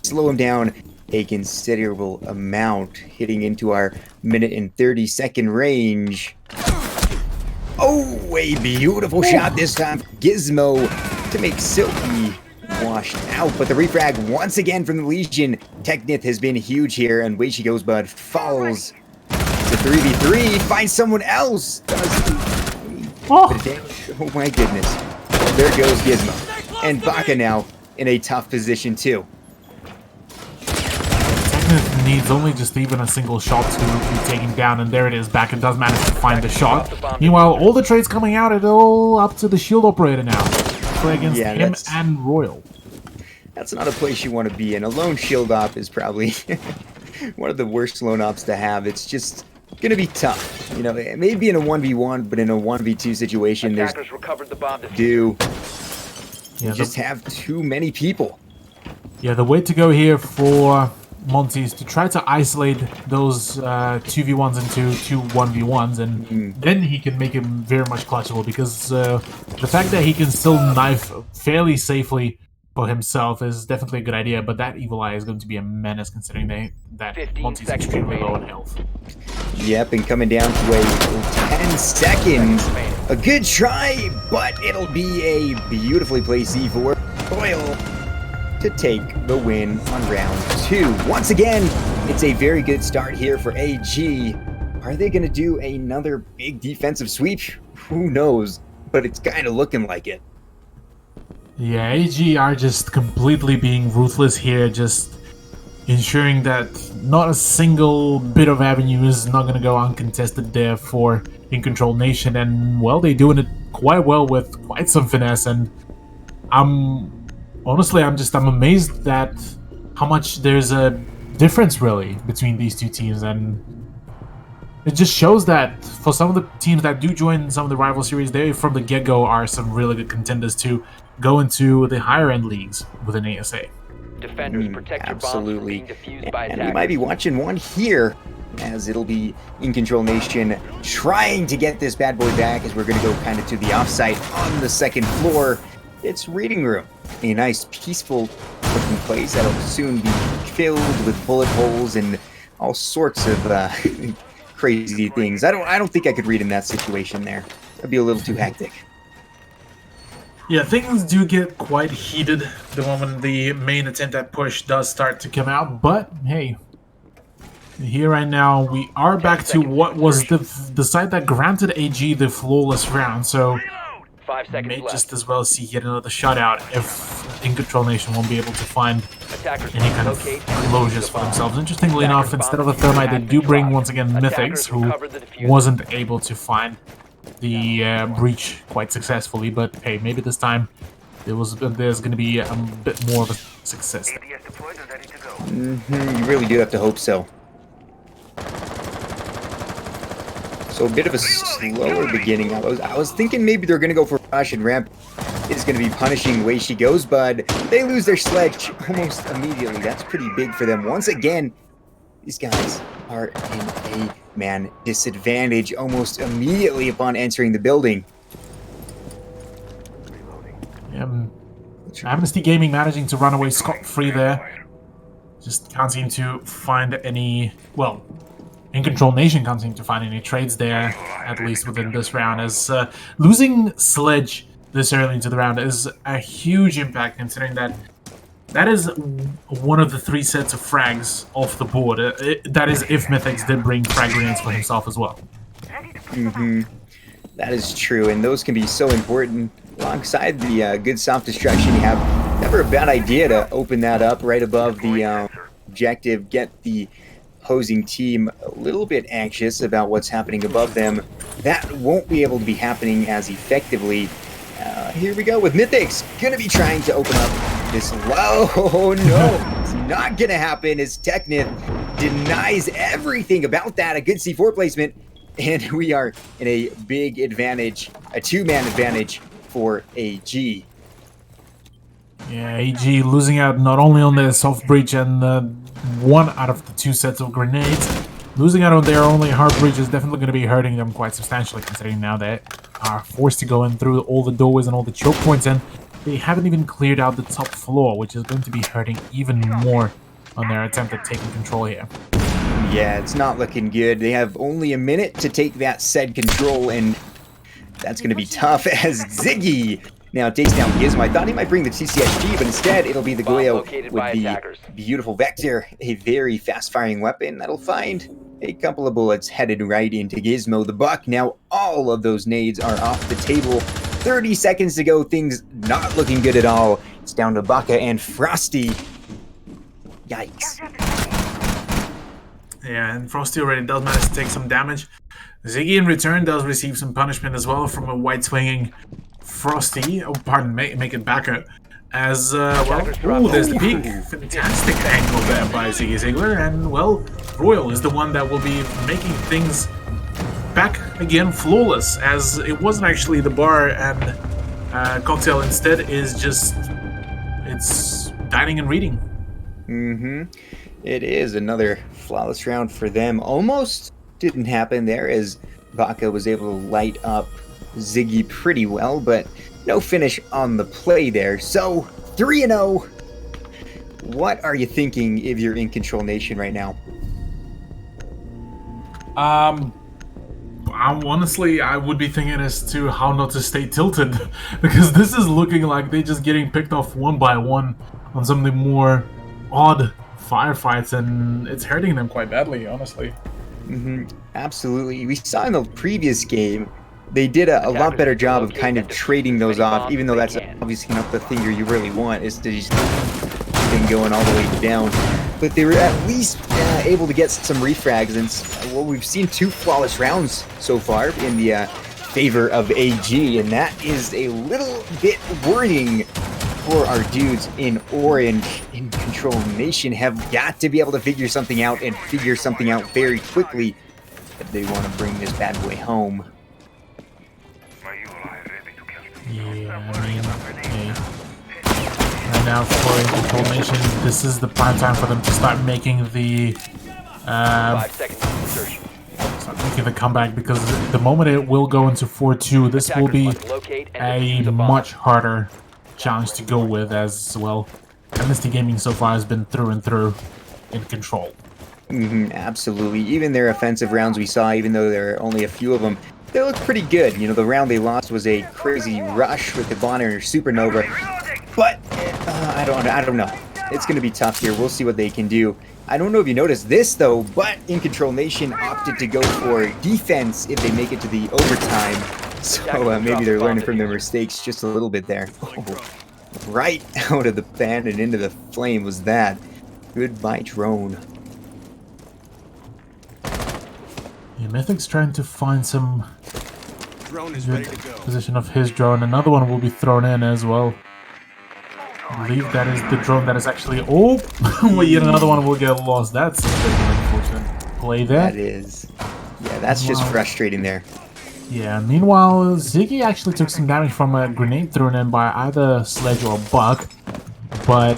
Slow him down a considerable amount, hitting into our minute and 30-second range. Oh, a beautiful shot this time. Gizmo to make Silky washed out, but the refrag once again from the Legion. Technith has been huge here, and away she goes, but falls to 3v3. Finds someone else. Oh my goodness. There goes Gizmo. And Baka now in a tough position too. Technith needs only just even a single shot to be taken down, and there it is. Baka does manage to find the shot. Meanwhile, all the trades coming out, it's all up to the shield operator now. Play against him and Royal. That's not a place you want to be in. A lone shield op is probably one of the worst lone ops to have. It's just gonna be tough. You know, maybe in a 1v1, but in a 1v2 situation, there's just have too many people. Yeah, the way to go here for Monty is to try to isolate those 2v1s into 2 1v1s, and then he can make him very much clutchable, because the fact that he can still knife fairly safely for himself is definitely a good idea, but that Evil Eye is going to be a menace, considering that 15 Monty's seconds extremely low in remaining. health. Yep, and coming down to a 10 seconds. A good try, but it'll be a beautifully placed C4. Royal to take the win on round 2. Once again, it's a very good start here for AG. Are they going to do another big defensive sweep? Who knows, but it's kind of looking like it. Yeah, AG are just completely being ruthless here, just ensuring that not a single bit of avenue is not going to go uncontested there for InControl Nation, and well, they're doing it quite well with quite some finesse, and I'm amazed at how much there's a difference really between these two teams, and it just shows that for some of the teams that do join some of the rival series, they from the get-go are some really good contenders to go into the higher end leagues within ESA. Defenders, protect your bombs from Absolutely. being defused by And we might be attackers. watching one here, as it'll be InControl Nation trying to get this bad boy back, as we're going to go kind of to the offsite on the second floor. It's Reading Room, a nice peaceful looking place that'll soon be filled with bullet holes and all sorts of crazy things. I don't think I could read in that situation there. That'd be a little too hectic. Yeah, things do get quite heated the moment the main attempt at push does start to come out, but hey, here right now we are back to what was the side that granted AG the flawless round, so 5 we seconds may left. just as well see yet another shutout if InControl Nation won't be able to find Attackers any kind of locate closures for themselves. Interestingly enough, instead of a Thermite, they do bring once again Mythics, who wasn't able to find the breach quite successfully, but hey, maybe this time there's going to be a bit more of a success there. ADS deployed and ready to go. You really do have to hope so. So a bit of a slower beginning. I was thinking maybe they're going to go for rush, and Ramp is going to be punishing the way she goes, but they lose their sledge almost immediately. That's pretty big for them. Once again, these guys are in a man disadvantage almost immediately upon entering the building. Amnesty Gaming managing to run away scot-free there. Just can't seem to find any, well, InControl Nation can't seem to find any trades there, at least within this round, as losing Sledge this early into the round is a huge impact, considering that is one of the 3 sets of frags off the board. That is if Mythics did bring frag grenades for himself as well. That is true, and those can be so important. Alongside the good self-destruction you have, never a bad idea to open that up right above the objective, get the opposing team a little bit anxious about what's happening above them. That won't be able to be happening as effectively. Here we go with Mythics, gonna be trying to open up this low. Oh no, it's not gonna happen as Technith denies everything about that. A good C4 placement, and we are in a big advantage, a 2-man advantage for AG. Yeah, AG losing out not only on their soft breach and 1 out of the 2 sets of grenades, losing out on their only hard breach is definitely going to be hurting them quite substantially, considering now they are forced to go in through all the doorways and all the choke points, and they haven't even cleared out the top floor, which is going to be hurting even more on their attempt at taking control here. Yeah, it's not looking good. They have only a minute to take that said control, and that's going to be tough as Ziggy now takes down Gizmo. I thought he might bring the TCSG, but instead it'll be the Goyo with the beautiful Vector, a very fast-firing weapon that'll find a couple of bullets headed right into Gizmo the Buck. Now all of those nades are off the table. 30 seconds to go. Things not looking good at all. It's down to Baka and Frosty. Yikes. Yeah, and Frosty already does manage to take some damage. Ziggy in return does receive some punishment as well from a white swinging Frosty. Oh, pardon, make it backer. As, well, ooh, there's the peak. Fantastic angle there by Ziggy Ziggler. And, well, Royal is the one that will be making things back again flawless, as it wasn't actually the bar, and Cocktail instead is just, it's dining and reading. It is another flawless round for them. Almost didn't happen there as Vaca was able to light up Ziggy pretty well, but no finish on the play there. So 3-0. What are you thinking if you're in Control Nation right now? Honestly, I would be thinking as to how not to stay tilted, because this is looking like they're just getting picked off one by one on some of the more odd firefights, and it's hurting them quite badly, honestly. Absolutely. We saw in the previous game, they did a lot better job of kind of trading those off, even though that's obviously not the thing you really want, is to just thing going all the way down. But they were at least able to get some refrags, and well, we've seen 2 flawless rounds so far in the favor of AG, and that is a little bit worrying for our dudes in orange. In Control Nation have got to be able to figure something out, and figure something out very quickly if they want to bring this bad boy home. Yeah, I mean, hey. Right now for Control Nation, this is the prime time for them to start making the 5 seconds to insertion. start making the comeback, because the moment it will go into 4-2, this will be a much harder challenge to go with as well. Amnesty Gaming so far has been through and through in Control. Absolutely. Even their offensive rounds we saw, even though there are only a few of them, they look pretty good. You know, the round they lost was a crazy rush with the Bonner Supernova, but I don't know. It's going to be tough here. We'll see what they can do. I don't know if you noticed this though, but In Control Nation opted to go for defense if they make it to the overtime. So maybe they're learning from their mistakes just a little bit there. Oh, right out of the fan and into the flame was that. Goodbye, drone. Yeah, Mythic's trying to find some good position of his drone. Another one will be thrown in as well. I believe that is the drone that is actually... Oh! Well, yet another one will get lost. That's a bit of an unfortunate play there. That is. Yeah, that's just frustrating there. Yeah, meanwhile, Ziggy actually took some damage from a grenade thrown in by either Sledge or Buck, but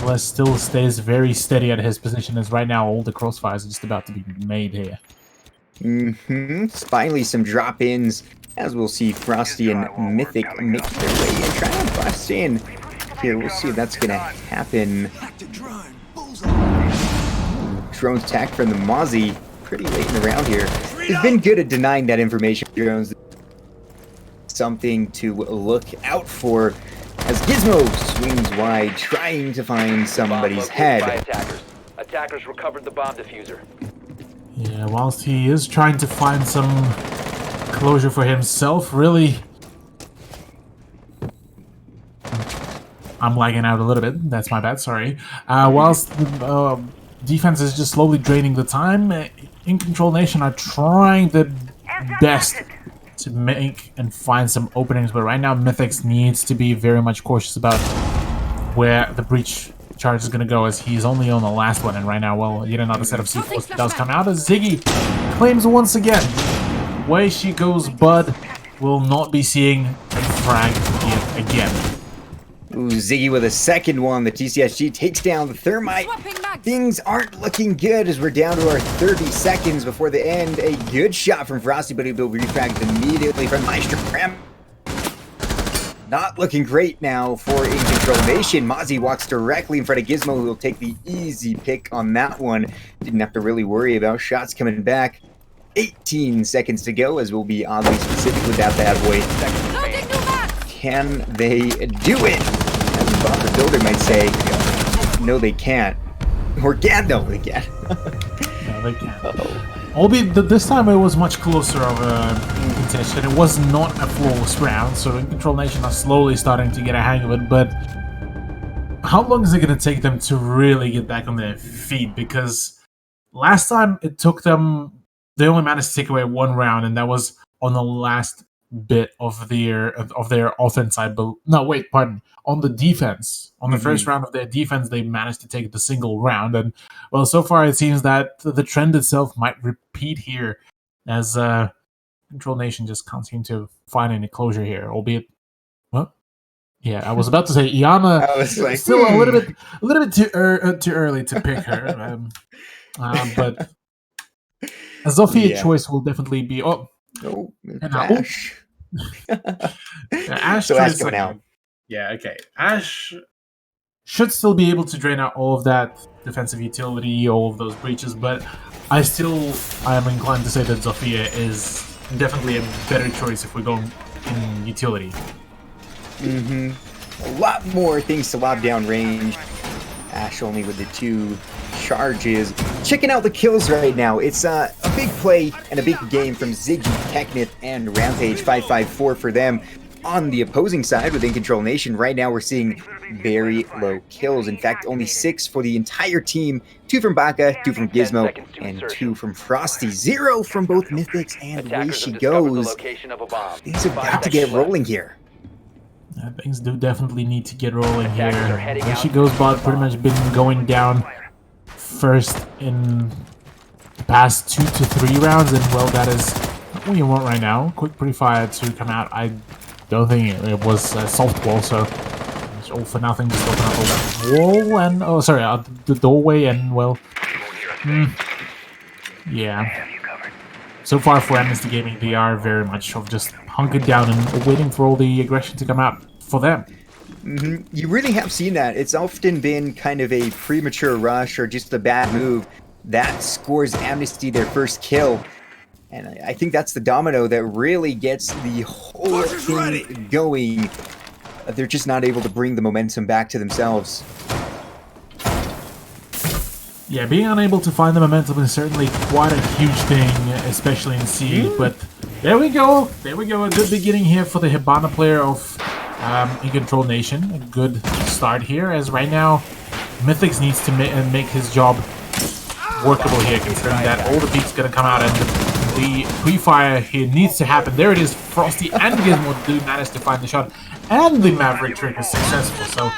Les still stays very steady at his position, as right now all the crossfires are just about to be made here. Finally some drop-ins, as we'll see Frosty and Mythic make their way and try to bust in. Here, we'll see if that's going to happen. Drone attack from the Mozzie pretty late in the round here. They've been good at denying that information. Drones, something to look out for as Gizmo swings wide, trying to find somebody's head. Attackers recovered the bomb diffuser. Yeah, whilst he is trying to find some closure for himself, really... I'm lagging out a little bit, that's my bad, sorry. Whilst the defense is just slowly draining the time, In Control Nation are trying their best to make and find some openings, but right now Mythics needs to be very much cautious about where the breach charge is going to go, as he's only on the last one, and right now, well, yet another set of C4s does come out as Ziggy claims once again. Way she goes, Bud will not be seeing a frag here again. Ooh, Ziggy with a second one. The TCSG takes down the Thermite. Things aren't looking good as we're down to our 30 seconds before the end. A good shot from Frosty, but he'll be refragged immediately from Maestro Prem. Not looking great now for In Control Nation. Mozzie walks directly in front of Gizmo, who will take the easy pick on that one. Didn't have to really worry about shots coming back. 18 seconds to go, as we'll be oddly specific with that bad boy. Can they do it? As Bob the Builder might say, no they can't. Or can, no they can't. No, they can't. Albeit this time it was much closer of a contestation. It was not a flawless round, so In Control Nation are slowly starting to get a hang of it, but how long is it going to take them to really get back on their feet? Because last time it took them, they only managed to take away one round, and that was on the last bit of their offense side. But no, wait, pardon. On the defense, on the first round of their defense, they managed to take the single round, and well, so far it seems that the trend itself might repeat here, as Control Nation just can't seem to find any closure here. Albeit, well, Yeah, I was about to say Iana. I was like, still a little bit too early to pick her. But a Zofia Yeah. choice will definitely be. Oh, Oh, and Ash. Ash So Ash choice. coming out. Yeah, okay. Ash should still be able to drain out all of that defensive utility, all of those breaches, but I am inclined to say that Zofia is definitely a better choice if we're going in utility. A lot more things to lob down range. Ash only with the 2 charges. Checking out the kills right now. It's a big play and a big game from Ziggy, Teknith, and Rampage. 554 for them. On the opposing side with InControl Nation, right now we're seeing very low kills. In fact, only 6 for the entire team. 2 from Baka, 2 from Gizmo, and 2 from Frosty. 0 from both Mythics, and away Attackers she have discovered the goes. location of a bomb. Things have 5 got to seconds get left. rolling here. Things do definitely need to get rolling here. Attackers are heading Where out she to goes the bot pretty bomb. much been going down first in the past 2 to 3 rounds, and well, that is what you want right now. Quick pre-fire to come out. I don't think it was a soft wall, so it's all for nothing. Just open up a wall and the doorway, and well, yeah. So far for Amnesty Gaming, they are very much of just hunkered down and waiting for all the aggression to come out for them. You really have seen that. It's often been kind of a premature rush or just a bad move that scores Amnesty their first kill. And I think that's the domino that really gets the whole thing going. They're just not able to bring the momentum back to themselves. Yeah, being unable to find the momentum is certainly quite a huge thing, especially in C. But there we go. There we go. A good beginning here for the Hibana player of InControl Nation. A good start here, as right now Mythics needs to make his job workable here, considering that all the peaks gonna come out and the pre-fire here needs to happen. There it is. Frosty and Gizmo do manage to find the shot, and the Maverick trick is successful. So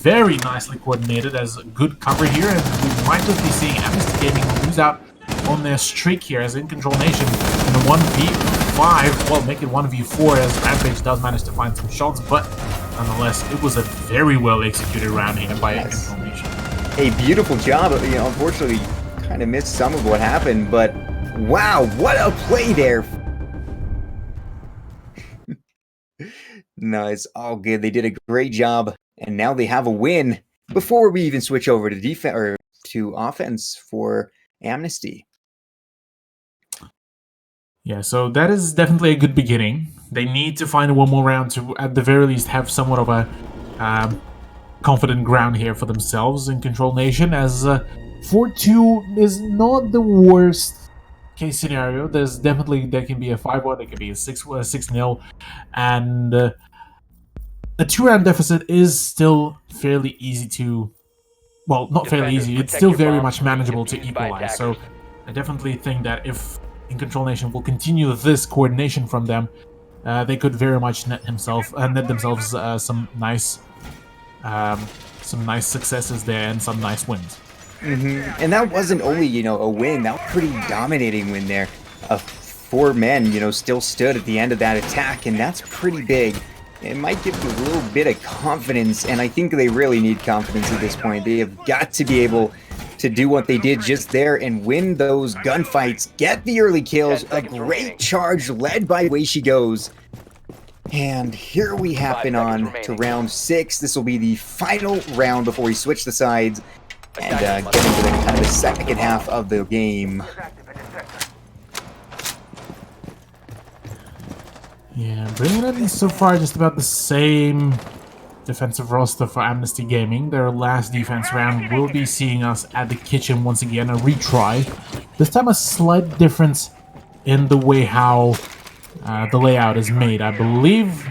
very nicely coordinated as good cover here, and we might just be seeing Amnesty Gaming lose out on their streak here as InControl Nation in a 1v5, well, make it 1v4 as Rampage does manage to find some shots, but nonetheless, it was a very well executed round here by InControl Nation. A beautiful job. Unfortunately, kind of missed some of what happened, but wow, what a play there. No, it's all good. They did a great job, and now they have a win before we even switch over to defense or to offense for Amnesty. Yeah, so that is definitely a good beginning. They need to find one more round to, at the very least, have somewhat of a confident ground here for themselves in Control Nation, as 4-2 is not the worst case scenario. There can be a 5-1, there can be a 6-0, and a 2-round deficit is still fairly easy to, well, not fairly easy, it's still very much manageable to equalize. So I definitely think that if InControl Nation will continue this coordination from them, they could very much net themselves some nice successes there and some nice wins. And that wasn't only, a win, that was a pretty dominating win there. 4 men, still stood at the end of that attack, and that's pretty big. It might give you a little bit of confidence, and I think they really need confidence at this point. They have got to be able to do what they did just there and win those gunfights, get the early kills, a great charge led by Way She Goes. And here we happen on to round 6. This will be the final round before we switch the sides and get into the kind of the second half of the game. Yeah, bringing in so far just about the same defensive roster for Amnesty Gaming. Their last defense round will be seeing us at the kitchen once again, a retry. This time a slight difference in the way how the layout is made. I believe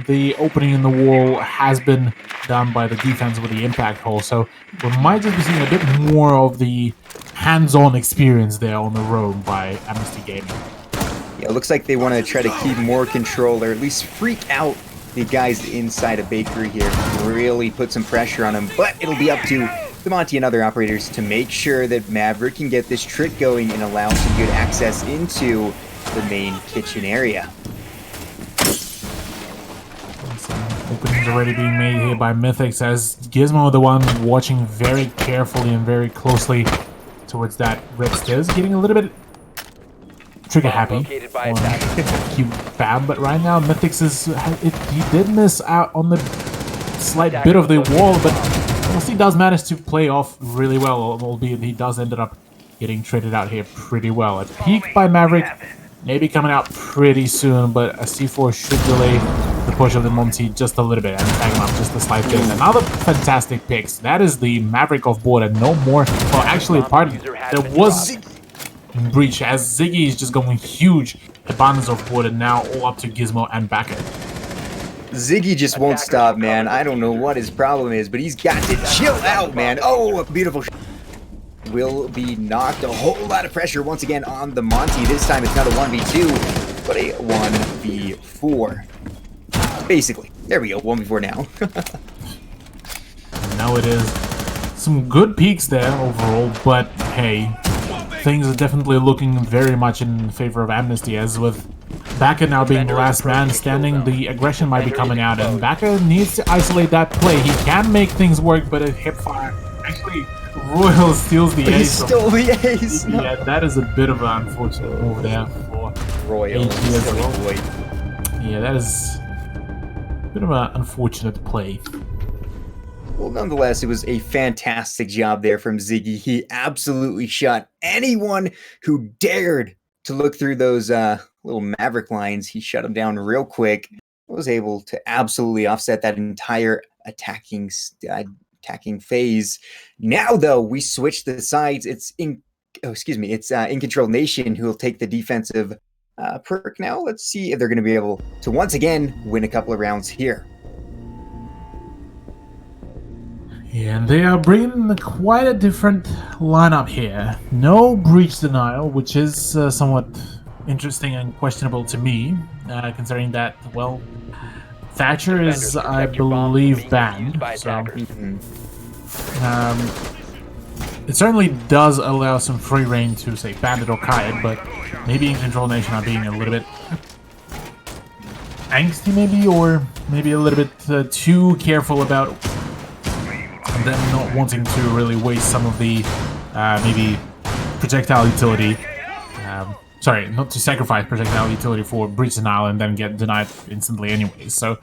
the opening in the wall has been done by the defense with the impact hole, so we might just be seeing a bit more of the hands-on experience there on the road by Amnesty Gaming. Yeah, it looks like they want to try to keep more control, or at least freak out the guys inside a bakery here, really put some pressure on them, but it'll be up to the Monty and other operators to make sure that Maverick can get this trick going and allow some good access into the main kitchen area. Some opening distractions already being made here by Mythics, as Gizmo, the one watching very carefully and very closely towards that red stairs, getting a little bit trigger happy on cute Bam, but right now Mythics he did miss out on the slight bit of the wall, but he does manage to play off really well, albeit he does ended up getting traded out here pretty well. A peek by Maverick, maybe coming out pretty soon, but a C4 should delay the push of the Monty just a little bit and tag him up just a slight bit. Another fantastic picks. That is the Maverick off board and no more. Well, actually, pardon, there was breach as Ziggy is just going huge. Abundance off board and now all up to Gizmo and Baka. Ziggy just won't stop, man. I don't know what his problem is, but he's got to chill out, man. Oh, a beautiful shot. Will be knocked. A whole lot of pressure once again on the Monty. This time it's not a 1v2, but a 1v4. Basically. There we go. 1v4 now. Now it is some good peaks there overall, but hey, things are definitely looking very much in favor of Amnesty, as with Baka now being the last man standing, the aggression might be coming out, and Baka needs to isolate that play. He can make things work, but a hipfire actually Royal steals the ace. He stole the ace. No. Yeah, that is a bit of an unfortunate move there for Royal. Yeah, that is a bit of an unfortunate play. Well, nonetheless, it was a fantastic job there from Ziggy. He absolutely shot anyone who dared to look through those little Maverick lines. He shut them down real quick. Was able to absolutely offset that entire attacking phase. Now, though, we switch the sides. It's InControl Nation who will take the defensive perk now. Let's see if they're going to be able to once again win a couple of rounds here. Yeah, and they are bringing quite a different lineup here. No breach denial, which is somewhat interesting and questionable to me, considering that, well, Thatcher is, I believe, banned. So, it certainly does allow some free reign to, say, Bandit or Kayed, but maybe InControl Nation are being a little bit angsty, maybe, or maybe a little bit too careful about them not wanting to really waste some of the maybe projectile utility. Sorry, not to sacrifice projectile utility for breach denial and then get denied instantly anyway. So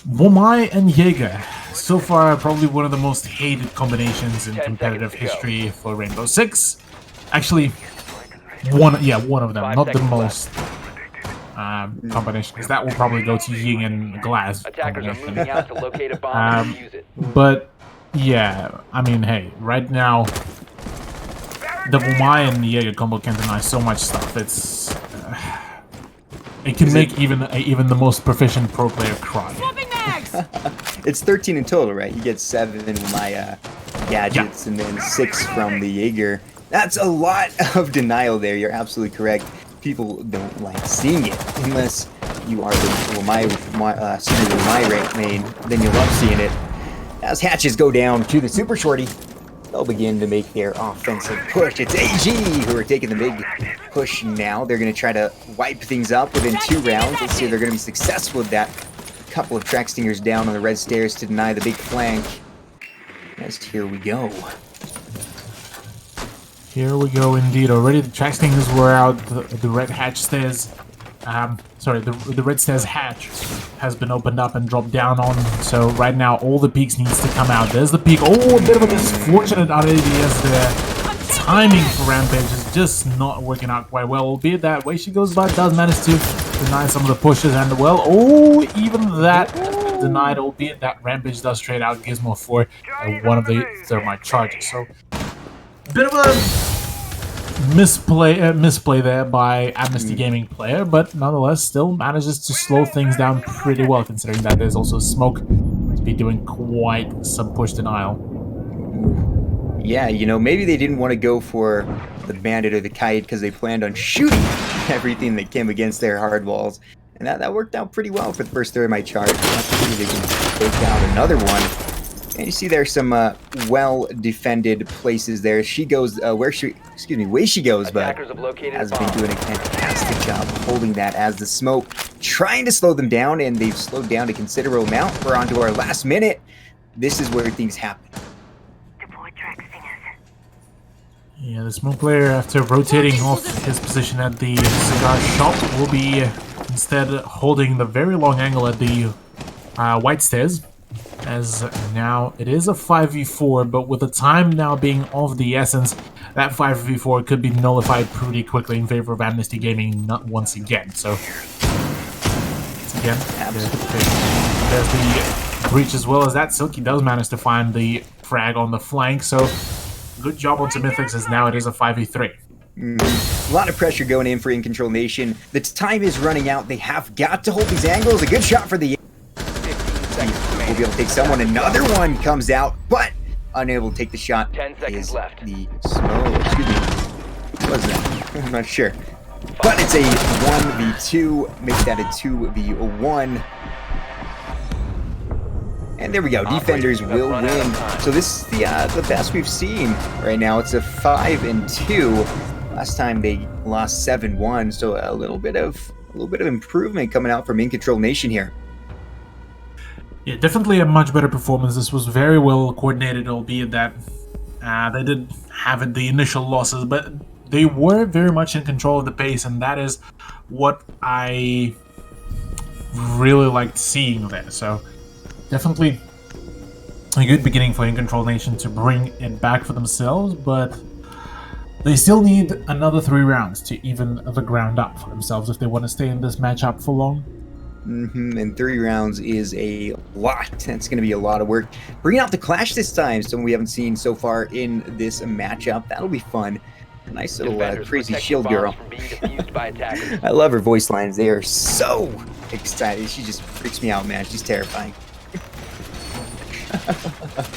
Womai and Jaeger, so far probably one of the most hated combinations in competitive history for Rainbow Six. Actually, one of them, not the most combination, because that will probably go to Ying and Glass. Attackers are moving out to locate a bomb and defuse it. But yeah, I mean, hey, right now the Womai and Jaeger combo can deny so much stuff. It's it can make even the most proficient pro player cry. It's 13 in total, right? You get 7 Womai gadgets and then 6 from the Jaeger. That's a lot of denial there. You're absolutely correct. People don't like seeing it unless you are the Womai main. Then you'll love seeing it. As hatches go down to the Super Shorty, they'll begin to make their offensive push. It's AG who are taking the big push now. They're going to try to wipe things up within 2 rounds. Let's see if they're going to be successful with that. A couple of track stingers down on the red stairs to deny the big flank. As here we go. Here we go indeed. Already the track stingers were out. The red hatch stairs. The red stairs hatch has been opened up and dropped down on. So right now all the peaks needs to come out. There's the peak. Oh, a bit of a misfortunate RADS there. Timing for Rampage is just not working out quite well. Albeit that way she goes by does manage to deny some of the pushes and well. Oh, even that denied. Albeit that Rampage does trade out Gizmo for one of the thermite charges. So bit of a misplay there by Amnesty Gaming player, but nonetheless still manages to slow things down pretty well, considering that there's also Smoke to be doing quite some push denial. Yeah, you know, maybe they didn't want to go for the Bandit or the Kite because they planned on shooting everything that came against their hard walls, and that worked out pretty well for the first thermite charge. Let's see if they can take out another one. And you see there's some well-defended places there. She goes way she goes, but Attackers have located a has bomb. been doing a fantastic job holding that as the smoke, trying to slow them down, and they've slowed down a considerable amount. We're on to our last minute. This is where things happen. Deploy track stingers. Yeah, the smoke player, after rotating off his position at the cigar shop, will be instead holding the very long angle at the white stairs. As now it is a 5v4, but with the time now being of the essence, that 5v4 could be nullified pretty quickly in favor of Amnesty Gaming not once again. So, once again, there's the breach as well as that. Silky does manage to find the frag on the flank, so good job on Mythics, as now it is a 5v3. A lot of pressure going in for InControl Nation. The time is running out. They have got to hold these angles. A good shot for the... We'll be able to take someone. Another one comes out, but unable to take the shot. 10 seconds left. The smoke. Excuse me. What was that? I'm not sure. But it's a 1v2. Make that a 2v1. And there we go. Defenders will win. So this is the best we've seen right now. It's a 5-2. Last time they lost 7-1. So a little bit of improvement coming out from InControl Nation here. Yeah, definitely a much better performance. This was very well coordinated, albeit that they did have the initial losses, but they were very much in control of the pace, and that is what I really liked seeing there. So definitely a good beginning for InControl Nation to bring it back for themselves, but they still need another 3 rounds to even the ground up for themselves if they want to stay in this matchup for long. And 3 rounds is a lot. That's going to be a lot of work. Bringing out the Clash this time, something we haven't seen so far in this matchup. That'll be fun. A nice little crazy shield girl. I love her voice lines. They are so excited. She just freaks me out, man. She's terrifying.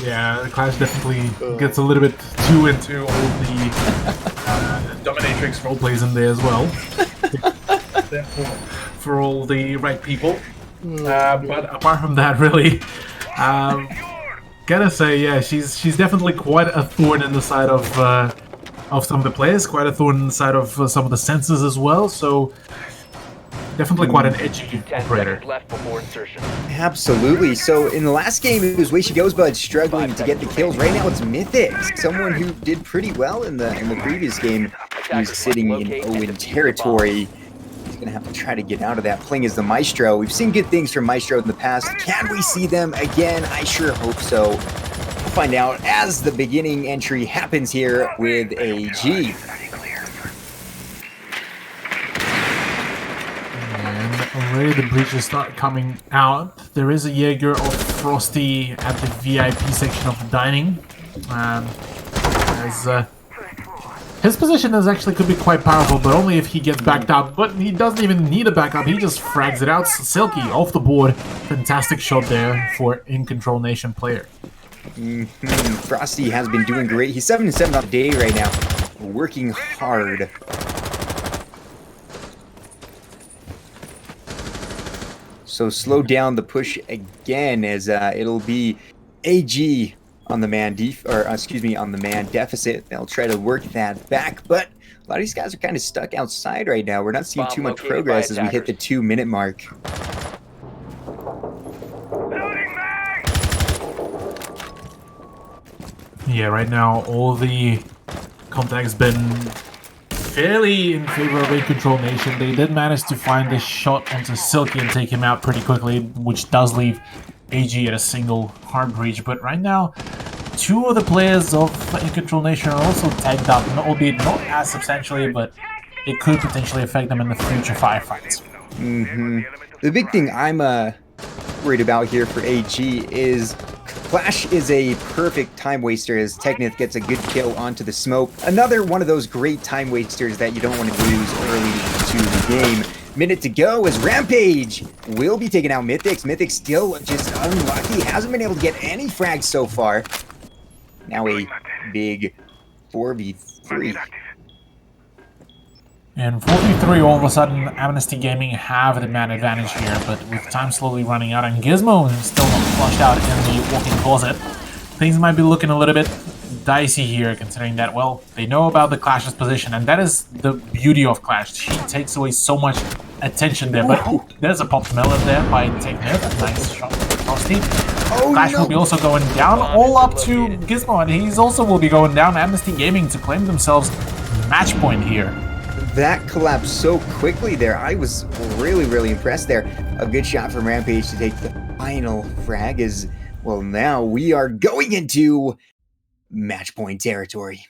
Yeah, the Clash definitely gets a little bit too into all the dominatrix roleplays in there as well. For all the right people. But apart from that, really, gotta say, yeah, she's definitely quite a thorn in the side of some of the players, quite a thorn in the side of some of the senses as well. So definitely quite an edgy operator. Absolutely. So in the last game, it was Way She Goes Bud struggling to get the kills. Right now, it's Mythics, someone who did pretty well in the previous game. He was sitting in Owen territory. Gonna have to try to get out of that. Playing as the Maestro. We've seen good things from Maestro in the past. Can we see them again? I sure hope so. We'll find out as the beginning entry happens here with AG. And already the breaches start coming out. There is a Jaeger of Frosty at the VIP section of the dining. His position is actually could be quite powerful, but only if he gets backed up. But he doesn't even need a backup. He just frags it out. Silky off the board. Fantastic shot there for InControl Nation player. Frosty has been doing great. He's 7-7 on the day right now. Working hard. So slow down the push again as it'll be AG on the man on the man deficit. They'll try to work that back, but a lot of these guys are kind of stuck outside right now. We're not seeing too much progress as we hit the 2-minute mark. Yeah, right now all the contact's been fairly in favor of InControl Nation. They did manage to find this shot onto Silky and take him out pretty quickly, which does leave AG at a single hard breach. But right now, 2 of the players of InControl Nation are also tagged up, albeit not as substantially, but it could potentially affect them in the future firefights. The big thing I'm worried about here for AG is Clash is a perfect time waster as Technith gets a good kill onto the smoke. Another one of those great time wasters that you don't want to lose early to the game. Minute to go as Rampage will be taking out Mythics. Mythics still just unlucky. Hasn't been able to get any frags so far. Now a big 4v3. And 4v3, all of a sudden, Amnesty Gaming have the man advantage here, but with time slowly running out, and Gizmo is still not flushed out in the walking closet. things might be looking a little bit dicey here, considering that, well, they know about the Clash's position, and that is the beauty of Clash. She takes away so much attention there, but there's a pop melon there by Technic. Nice shot from Frosty. Clash will be also going down, all up to Gizmo, and he's also will be going down. Amnesty Gaming to claim themselves match point here. That collapsed so quickly there. I was really impressed there. A good shot from Rampage to take the final frag is, well, now we are going into match point territory.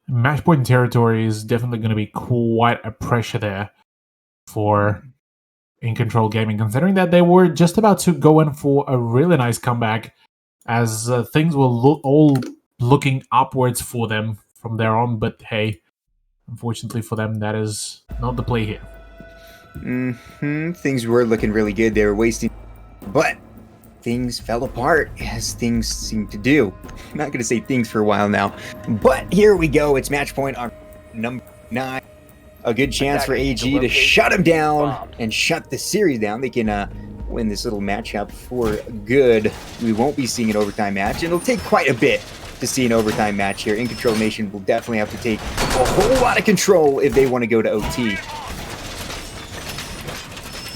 Match point territory is definitely going to be quite a pressure there for InControl Gaming, considering that they were just about to go in for a really nice comeback, as things were all looking upwards for them from there on. But hey, unfortunately for them, that is not the play here. Things were looking really good. They were wasting, but things fell apart, as things seem to do. I'm not going to say things for a while now, but here we go. It's match point on number 9. A good chance for AG to shut him down and shut the series down. They can win this little matchup for good. We won't be seeing an overtime match. It'll take quite a bit to see an overtime match here. InControl Nation will definitely have to take a whole lot of control if they want to go to OT.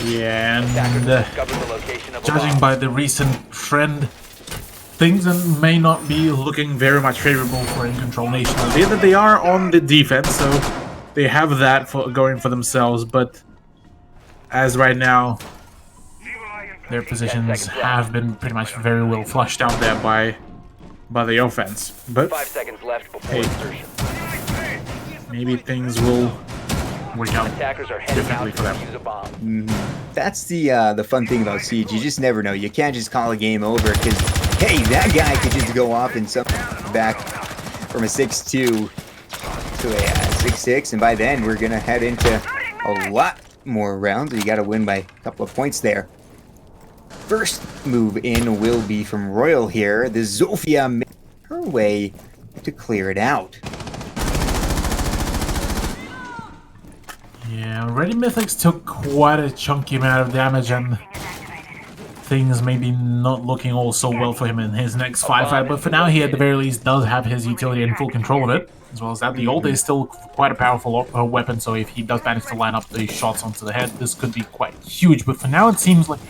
Yeah, and judging by the recent trend, things may not be looking very much favorable for InControl Nation. Albeit that they are on the defense, so they have that for going for themselves, but as right now, their positions have been pretty much very well flushed out there by the offense. But 5 seconds left before insertion. Maybe things will work out Attackers are heading differently out for to them. defuse a bomb. That's the fun thing about Siege. You just never know. You can't just call a game over because, hey, that guy could just go off and some back from a 6-2 to a 6-6, and by then we're gonna head into a lot more rounds. You got to win by a couple of points there. First move in will be from Royal here. The Zofia makes her way to clear it out. Yeah, already Mythics took quite a chunky amount of damage, and things maybe not looking all so well for him in his next fight, but for now he at the very least does have his utility in full control of it. As well as that, the ult is still quite a powerful weapon, so if he does manage to line up the shots onto the head, this could be quite huge. But for now it seems like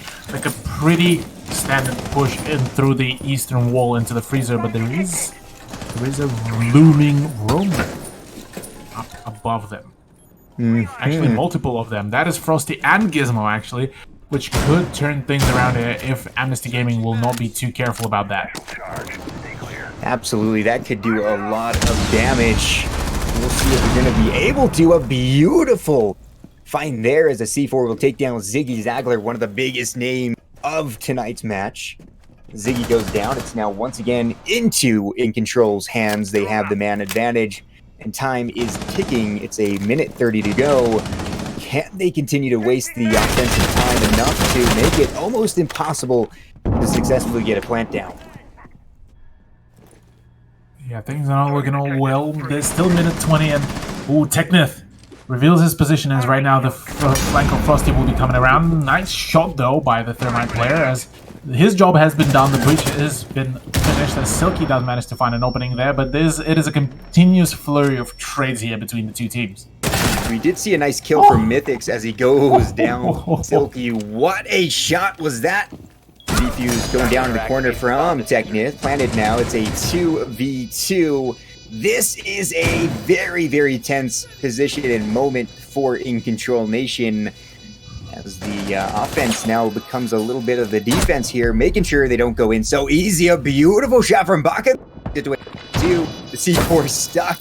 a pretty standard push in through the eastern wall into the freezer, but there is a looming roamer up above them. Actually, multiple of them. That is Frosty and Gizmo, actually, which could turn things around if Amnesty Gaming will not be too careful about that. Absolutely, that could do a lot of damage. We'll see if we're going to be able to. A beautiful find there as a C4 will take down Ziggy Zagler, one of the biggest names of tonight's match. Ziggy goes down. It's now once again into InControl's hands. They have the man advantage, and time is ticking. It's a minute 30 to go. Can they continue to waste the offensive time enough to make it almost impossible to successfully get a plant down? Yeah, things are not looking all well. There's still minute 20, and Technith reveals his position as right now the flank of Frosty will be coming around. Nice shot though by the Thermite player, as his job has been done. The breach has been finished, as Silky does manage to find an opening there, but it is a continuous flurry of trades here between the two teams. We did see a nice kill from Mythics as he goes down. Silky, what a shot was that? Defuse going down in the corner from Technith. Planted now, it's a 2v2. This is a very tense position and moment for InControl Nation, as the offense now becomes a little bit of the defense here, making sure they don't go in so easy. A beautiful shot from Baka. The C4 stuck.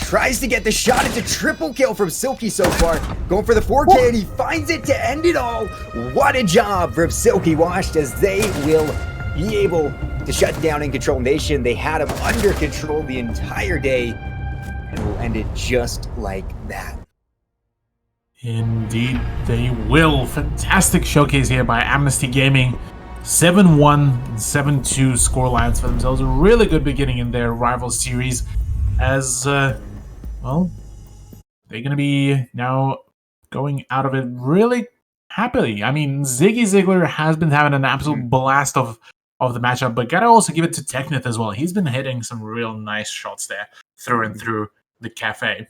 Tries to get the shot. It's a triple kill from Silky so far. Going for the 4K, and he finds it to end it all. What a job from Silky Washed, as they will be able to shut down InControl Nation. They had him under control the entire day, and will end it just like that. Indeed, they will. Fantastic showcase here by Amnesty Gaming. 7-1 and 7-2 scorelines for themselves. A really good beginning in their rival series, as well, they're going to be now going out of it really happily. I mean, Ziggy Ziggler has been having an absolute blast of the matchup, but gotta also give it to Teknith as well. He's been hitting some real nice shots there through and through the cafe.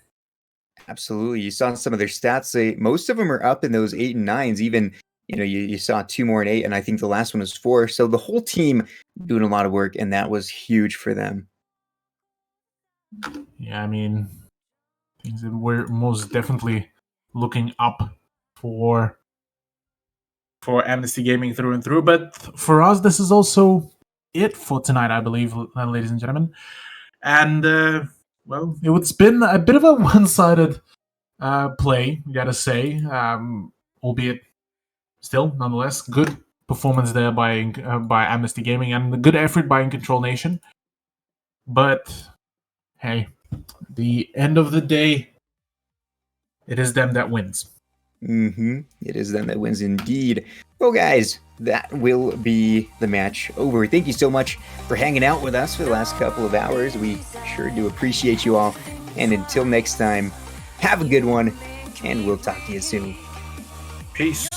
Absolutely. You saw some of their stats. Most of them are up in those 8 and 9s. Even, you saw 2 more and 8, and I think the last one was 4. So the whole team doing a lot of work, and that was huge for them. Yeah, I mean, things that we're most definitely looking up for Amnesty Gaming through and through. But for us, this is also it for tonight, I believe, ladies and gentlemen. And well, it's been a bit of a one-sided play, you gotta say, albeit still, nonetheless, good performance there by Amnesty Gaming and a good effort by InControl Nation. But hey, the end of the day, it is them that wins. It is them that wins indeed. Well, guys, that will be the match over. Thank you so much for hanging out with us for the last couple of hours. We sure do appreciate you all. And until next time, have a good one, and we'll talk to you soon. Peace.